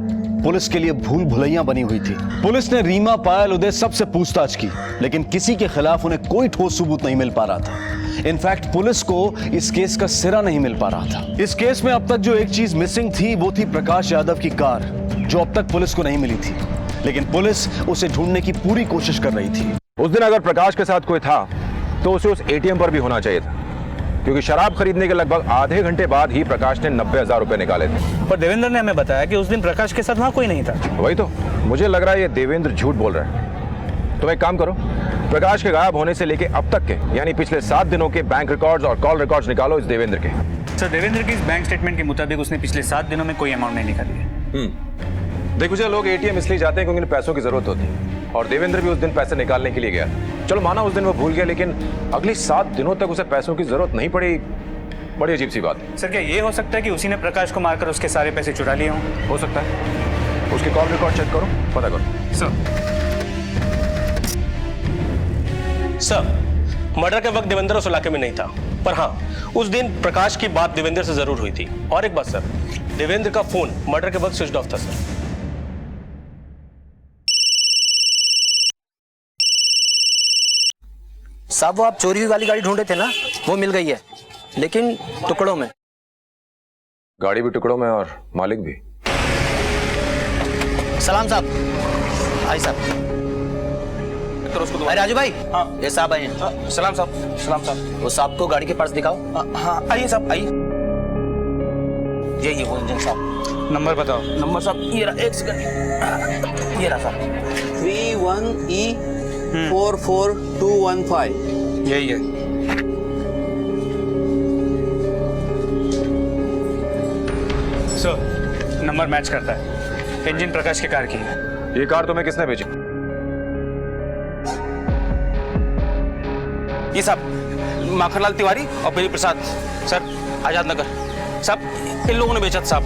पुलिस के लिए भूल भुलैया बनी हुई थी। पुलिस ने रीमा, पायल, उदय सबसे पूछताछ की, लेकिन किसी के खिलाफ उन्हें कोई ठोस सबूत नहीं मिल पा रहा था। इनफैक्ट पुलिस को इस केस का सिरा नहीं मिल पा रहा था। इस केस में अब तक जो एक चीज मिसिंग थी वो थी प्रकाश यादव की कार, जो अब तक पुलिस को नहीं मिली थी, लेकिन पुलिस उसे ढूंढने की पूरी कोशिश कर रही थी। उस दिन अगर प्रकाश के साथ कोई था तो उसे उस एटीएम पर भी होना चाहिए था, क्योंकि शराब खरीदने के लगभग आधे घंटे बाद ही प्रकाश ने 90,000 रुपए निकाले थे। पर देवेंद्र ने हमें बताया कि उस दिन प्रकाश के साथ वहां कोई नहीं था। वही तो, मुझे लग रहा है ये देवेंद्र झूठ बोल रहा है। तुम एक काम करो, प्रकाश के गायब होने से लेके अब तक के, यानी पिछले 7 दिनों के बैंक रिकॉर्ड्स और कॉल रिकॉर्ड्स निकालो इस देवेंद्र के। सर, देवेंद्र की इस बैंक स्टेटमेंट के मुताबिक उसने पिछले 7 दिनों में कोई अमाउंट नहीं निकाली है। देखो जी, लोग एटीएम इसलिए जाते हैं क्योंकि उन्हें पैसों की जरूरत होती है, और देवेंद्र भी उस दिन पैसे निकालने के लिए गया था। चलो माना उस दिन वो भूल गया, लेकिन अगली 7 दिनों तक उसे पैसों की जरूरत नहीं पड़ी। बड़ी अजीब सी बात है। सर, क्या ये हो सकता है कि उसी ने प्रकाश को मारकर उसके सारे पैसे चुरा लिए हों? हो सकता है। उसके कॉल रिकॉर्ड चेक करो, पता करो। सर मर्डर के वक्त देवेंद्र उस इलाके में नहीं था, पर हाँ उस दिन प्रकाश की बात देवेंद्र से जरूर हुई थी। और एक बात सर, देवेंद्र का फोन मर्डर के वक्त स्विच ऑफ था सर। साहब, वो आप चोरी हुई वाली गाड़ी ढूंढे थे ना, वो मिल गई है, लेकिन टुकड़ों में। गाड़ी भी टुकड़ों में और मालिक भी। सलाम साहब। आई साहब। अरे राजू भाई। हाँ, ये साहब आए हैं। सलाम साहब। सलाम साहब। वो साहब को गाड़ी के पर्स दिखाओ। हाँ आइए साहब, आइए। ये वो इंजन साहब। नंबर बताओ। नंबर साहब ये रहा, एक सेकंड, ये रहा साहब, 31E 44215। यही है। सर, नंबर मैच करता है। इंजन प्रकाश की कार की है। ये कार तुम्हें किसने भेजी? ये साहब माखनलाल तिवारी और बेली प्रसाद सर, आजाद नगर साहब, इन लोगों ने बेचा था साहब।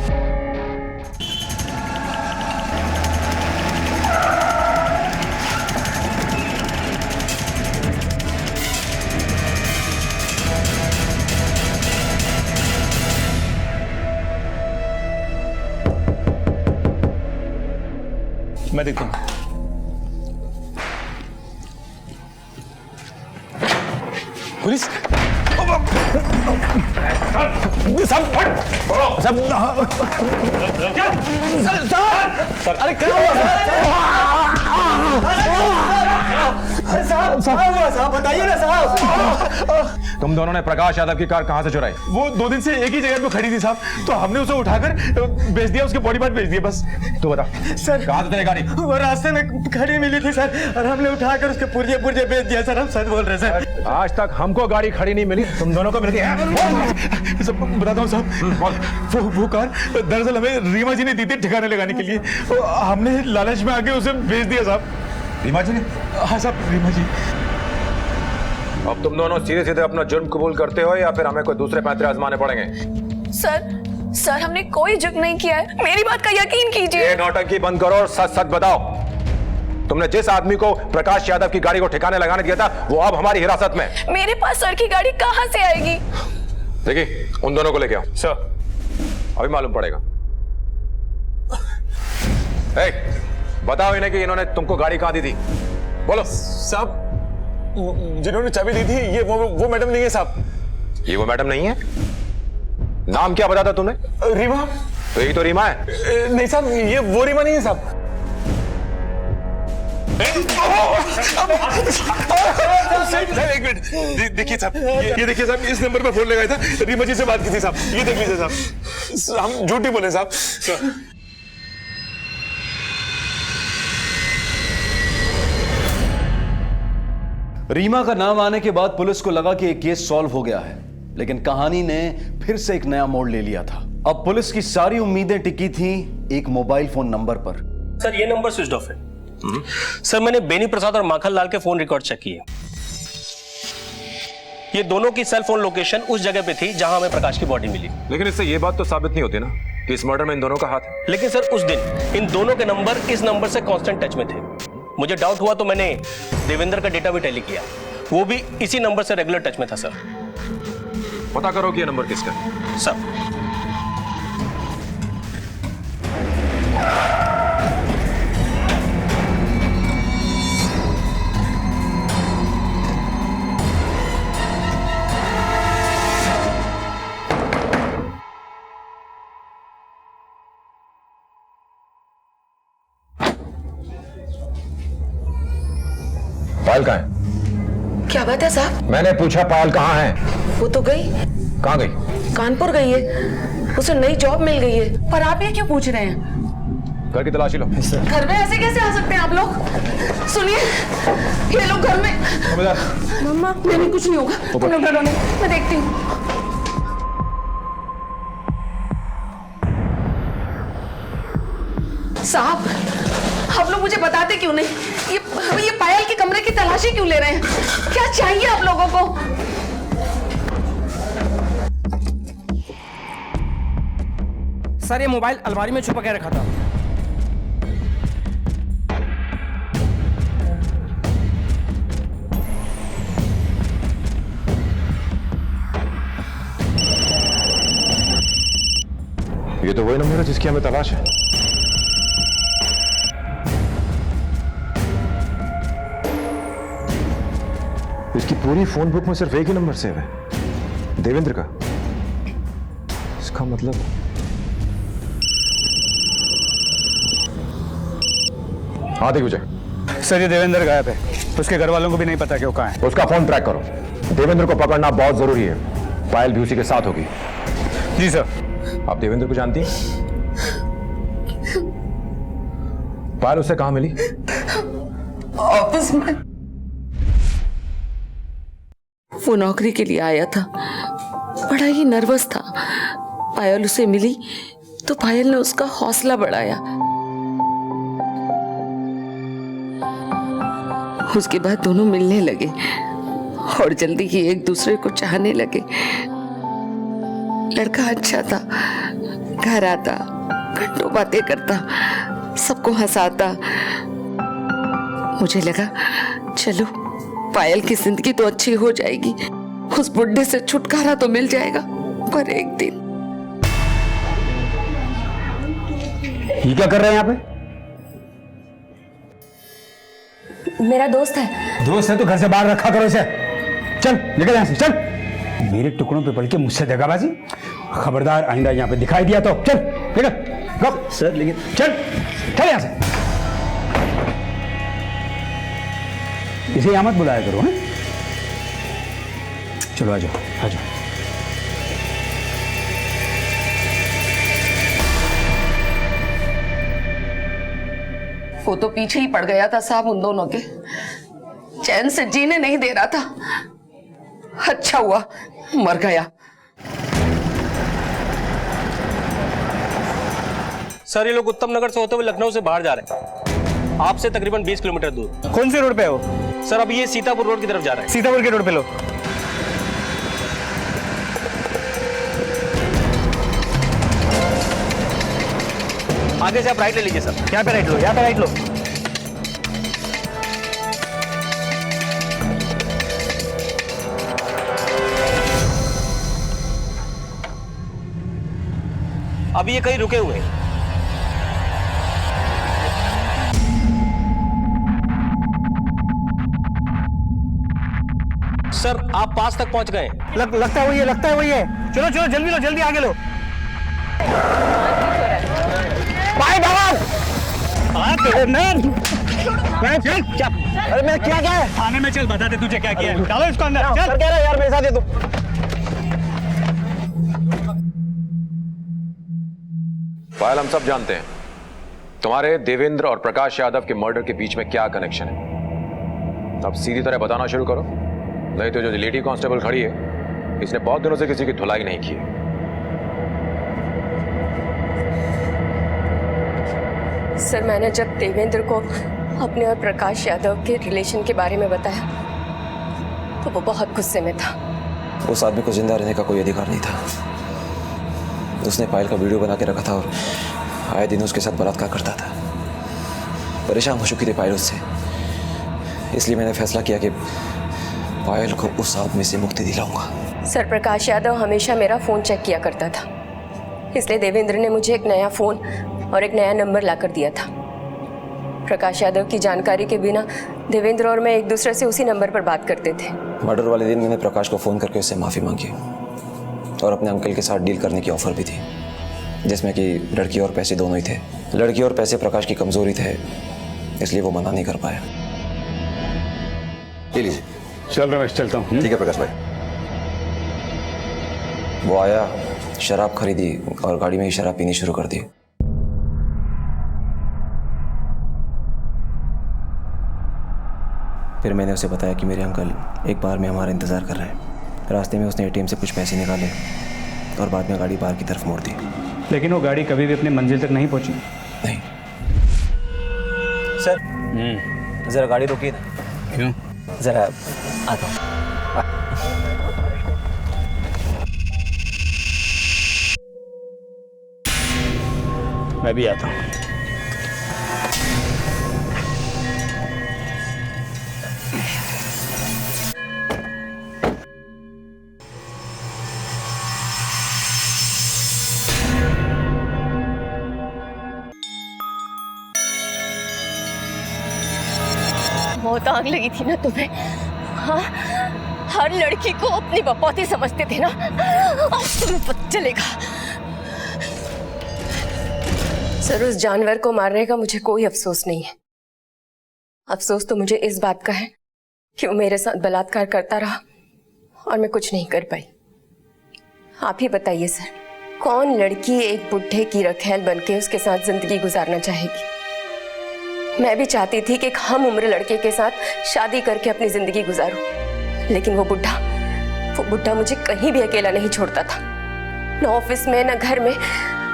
मैं देखता हूँ। पुलिस अरे क्या साहब, बताइए ना साहब। तुम दोनों ने प्रकाश यादव की कार कहां से चुराई? वो 2 दिन से एक ही जगह पे खड़ी थी साहब, तो हमने उसे उठाकर बेच दिया, उसके बॉडी पार्ट बेच दिए बस। तू बता सर, कहां से तेरी गाड़ी? वो रास्ते में खड़ी मिली थी सर, और हमने उठाकर उसके पुर्जे पुर्जे बेच दिया सर। हम सच बोल रहे सर। आज तक हमको गाड़ी खड़ी नहीं मिली, तुम दोनों को मिल गई है। सब बताता हूँ साहब, वो कार दरअसल हमें रीमा जी ने दी थी ठिकाने लगाने के लिए, हमने लालच में आके उसे बेच दिया साहब। रीमा जी ने? हाँ साहब, रीमा जी। अब तुम दोनों सीधे सीधे अपना जुर्म कबूल करते हो या फिर हमें कोई दूसरे पैंतरे आजमाने पड़ेंगे? सर हमने कोई जुर्म नहीं किया है, मेरी बात का यकीन कीजिए। ये नौटंकी बंद करो और सच सच बताओ। तुमने जिस आदमी को प्रकाश यादव की गाड़ी को ठिकाने लगाने दिया था वो अब हमारी हिरासत में है। मेरे पास सर की गाड़ी कहाँ से आएगी? देखिए उन दोनों को लेके आओ। सर अभी मालूम पड़ेगा। बताओ इन्हें कि इन्होंने तुमको गाड़ी कहां दी थी, बोलो। साहब जिन्होंने चाबी दी थी ये वो मैडम नहीं है साहब। ये वो मैडम नहीं है? नाम क्या बताया था तुमने? रीमा। तो यही तो रीमा है। नहीं साहब ये वो रीमा नहीं है साहब। एक मिनट देखिए साहब, ये देखिए साहब, इस नंबर पर फोन लगाया था, रीमा जी से बात की थी साहब। ये देख लीजिए साहब, हम झूठ नहीं बोले साहब। रीमा का नाम आने के बाद पुलिस को लगा कि एक केस सॉल्व हो गया है, लेकिन कहानी ने फिर से एक नया मोड़ ले लिया था। अब पुलिस की सारी उम्मीदें टिकी थी एक मोबाइल फोन नंबर पर। सर ये नंबर स्विच ऑफ है। सर मैंने बेनी प्रसाद और माखन लाल के फोन रिकॉर्ड चेक किए। ये दोनों की सेल फोन लोकेशन उस जगह पे थी जहां हमें प्रकाश की बॉडी मिली। लेकिन इससे ये बात तो साबित नहीं होती ना कि इस मर्डर में इन दोनों का हाथ है। लेकिन सर उस दिन इन दोनों के नंबर इस नंबर से कांस्टेंट टच में थे। मुझे डाउट हुआ तो मैंने देवेंद्र का डेटा भी टैली किया, वो भी इसी नंबर से रेगुलर टच में था। सर पता करो कि ये नंबर किसका है। सर पायल कहाँ है? क्या बात है साहब? मैंने पूछा पायल कहाँ है? वो तो गई। कहाँ गई? कानपुर गई है, उसे नई जॉब मिल गई है। पर आप ये क्यों पूछ रहे हैं? घर की तलाशी लो। घर में ऐसे कैसे आ सकते हैं आप लोग? सुनिए, ये लोग घर में। मम्मा नहीं कुछ नहीं होगा, तुम लोग डरो नहीं, मैं देखती हूँ। साहब आप लोग मुझे बताते क्यों नहीं? ये पायल के कमरे की तलाशी क्यों ले रहे हैं? क्या चाहिए आप लोगों को? सर ये मोबाइल अलमारी में छुपा के रखा था। ये तो वही नंबर है जिसकी हमें तलाश है। इसकी पूरी फोन बुक में सिर्फ एक ही नंबर सेव है, देवेंद्र का। इसका मतलब हाँ दिग्विजय। सर ये देवेंद्र गायब है, उसके घर वालों को भी नहीं पता कि वो कहाँ है। उसका फोन ट्रैक करो, देवेंद्र को पकड़ना बहुत जरूरी है। पायल भी उसी के साथ होगी। जी सर। आप देवेंद्र को जानती हैं? पायल उससे कहाँ मिली? ऑफिस में। वो नौकरी के लिए आया था, बड़ा ही नर्वस था। पायल उसे मिली तो पायल ने उसका हौसला बढ़ाया। उसके बाद दोनों मिलने लगे और जल्दी ही एक दूसरे को चाहने लगे। लड़का अच्छा था, घर आता, घंटों बातें करता, सबको हंसाता। मुझे लगा चलो पायल की जिंदगी तो अच्छी हो जाएगी, उस बुढ़े से छुटकारा तो मिल जाएगा। पर एक दिन ये क्या कर रहे हैं यहाँ पे? मेरा दोस्त है। दोस्त है तो घर से बाहर रखा करो इसे। चल निकल यहाँ से, चल। मेरे टुकड़ों पे पड़ के मुझसे दगाबाजी, खबरदार आइंदा यहाँ पे दिखाई दिया तो चल निकल। गप सर लेकिन चल चल यहाँ से। इसे यहाँ मत बुलाया करो। हैं चलो आ जाओ आ जाओ। वो तो पीछे ही पड़ गया था साहब उन दोनों के, चैन से जीने नहीं दे रहा था। अच्छा हुआ मर गया। सर ये लोग उत्तम नगर से होते हुए लखनऊ से बाहर जा रहे हैं, आपसे तकरीबन 20 किलोमीटर दूर। कौन सी रोड पे है वो? सर अब ये सीतापुर रोड की तरफ जा रहे हैं। सीतापुर के रोड पे लो। आगे से आप राइट ले लीजिए सर। यहाँ पे राइट लो, यहाँ पे राइट लो। अभी ये कहीं रुके हुए हैं। सर आप पास तक पहुंच गए। लगता है वही है। चलो चलो जल्दी लो, जल्दी आगे लो। भाई भगवान! अरे मैं क्या है? थाने में चल, बता दे तुझे क्या किया है। डालो इसको अंदर। चल कह रहा यार मेरे साथ ये तो। पायल, हम सब जानते हैं तुम्हारे देवेंद्र और प्रकाश यादव के मर्डर के बीच में क्या कनेक्शन है। अब सीधी तरह बताना शुरू करो, नहीं तो जो लेडी कांस्टेबल खड़ी है इसने बहुत दिनों से किसी की धुलाई नहीं की है। सर, मैंने जब देवेंद्र को अपने और प्रकाश यादव के रिलेशन के बारे में बताया तो वो बहुत गुस्से में था। उस आदमी को जिंदा रहने का कोई अधिकार नहीं था। उसने पायल का वीडियो बना के रखा था और आए दिन उसके साथ बलात्कार करता था। परेशान हो चुकी थी पायल उससे, इसलिए मैंने फैसला किया कि पायल को उस आदमी से मुक्ति दिलाऊंगा। सर, प्रकाश यादव हमेशा मेरा फ़ोन चेक किया करता था, इसलिए देवेंद्र ने मुझे एक नया फ़ोन और एक नया नंबर लाकर दिया था। प्रकाश यादव की जानकारी के बिना देवेंद्र और मैं एक दूसरे से उसी नंबर पर बात करते थे। मर्डर वाले दिन मैंने प्रकाश को फ़ोन करके उससे माफ़ी मांगी और अपने अंकल के साथ डील करने की ऑफ़र भी थी, जिसमें कि लड़की और पैसे दोनों ही थे। लड़की और पैसे प्रकाश की कमज़ोरी थे, इसलिए वो मना नहीं कर पाया। ले लीजिए। चल रमेश, चलता हूँ। ठीक है प्रकाश भाई। वो आया, शराब खरीदी और गाड़ी में ही शराब पीनी शुरू कर दी। फिर मैंने उसे बताया कि मेरे अंकल एक बार में हमारा इंतज़ार कर रहे हैं। रास्ते में उसने एटीएम से कुछ पैसे निकाले और बाद में गाड़ी बाहर की तरफ मोड़ दी। लेकिन वो गाड़ी कभी भी अपनी मंजिल तक नहीं पहुंची। नहीं सर, ज़रा गाड़ी रोकिए ना। क्यों? ज़रा आता हूँ। मैं भी आता हूँ। बहुत आग लगी थी ना तुम्हें? हाँ, हर लड़की को अपनी बपौती समझते थे ना, अब तुम्हें पता चलेगा। सर, उस जानवर को मारने का मुझे कोई अफसोस नहीं है। अफसोस तो मुझे इस बात का है कि वो मेरे साथ बलात्कार करता रहा और मैं कुछ नहीं कर पाई। आप ही बताइए सर, कौन लड़की एक बुढ़े की रखैल बनके उसके साथ जिंदगी गुजारना चाहेगी? मैं भी चाहती थी कि एक हम उम्र लड़के के साथ शादी करके अपनी जिंदगी गुजारूं, लेकिन वो बुढ़ा मुझे कहीं भी अकेला नहीं छोड़ता था। न ऑफिस में, न घर में,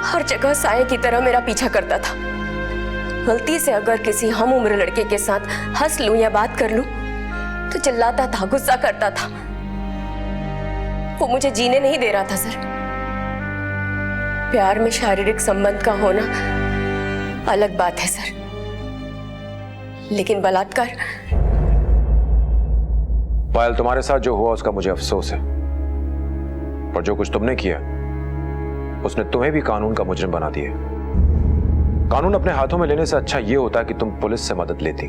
हर जगह साये की तरह मेरा पीछा करता था। गलती से अगर किसी हम उम्र लड़के के साथ हंस लूं या बात कर लूं तो चिल्लाता था, गुस्सा करता था। वो मुझे जीने नहीं दे रहा था सर। प्यार में शारीरिक संबंध का होना अलग बात है सर, लेकिन बलात्कार। पायल, तुम्हारे साथ जो हुआ उसका मुझे अफसोस है, पर जो कुछ तुमने किया उसने तुम्हें भी कानून का मुजरिम बना दिया। कानून अपने हाथों में लेने से अच्छा यह होता कि तुम पुलिस से मदद लेती।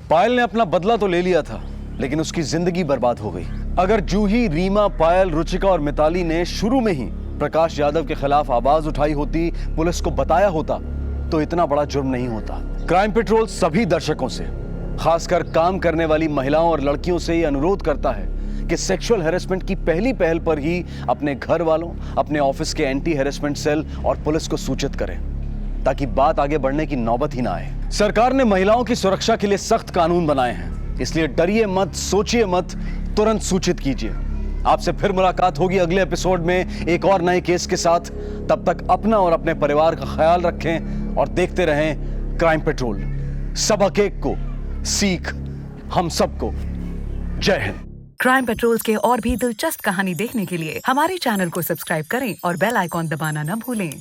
पायल ने अपना बदला तो ले लिया था, लेकिन उसकी जिंदगी बर्बाद हो गई। अगर जूही, रीमा, पायल, रुचिका और मिताली ने शुरू में ही प्रकाश यादव के खिलाफ आवाज उठाई होती, पुलिस को बताया होता, तो इतना बड़ा जुर्म नहीं होता। क्राइम पेट्रोल सभी दर्शकों से, खासकर काम करने वाली महिलाओं और लड़कियों से यह अनुरोध करता है कि सेक्सुअल हैरेसमेंट की पहली पहल पर ही अपने घर वालों, अपने ऑफिस के एंटी हैरेसमेंट सेल और पुलिस को सूचित करें, ताकि बात आगे बढ़ने की नौबत ही ना आए। सरकार ने महिलाओं की सुरक्षा के लिए सख्त कानून बनाए हैं, इसलिए डरिए मत, सोचिए मत, तुरंत सूचित कीजिए। आपसे फिर मुलाकात होगी अगले एपिसोड में एक और नए केस के साथ। तब तक अपना और अपने परिवार का ख्याल रखें और देखते रहें क्राइम पेट्रोल। सबक एक को, सीख हम सबको। जय हिंद। क्राइम पेट्रोल के और भी दिलचस्प कहानी देखने के लिए हमारे चैनल को सब्सक्राइब करें और बेल आइकॉन दबाना न भूलें।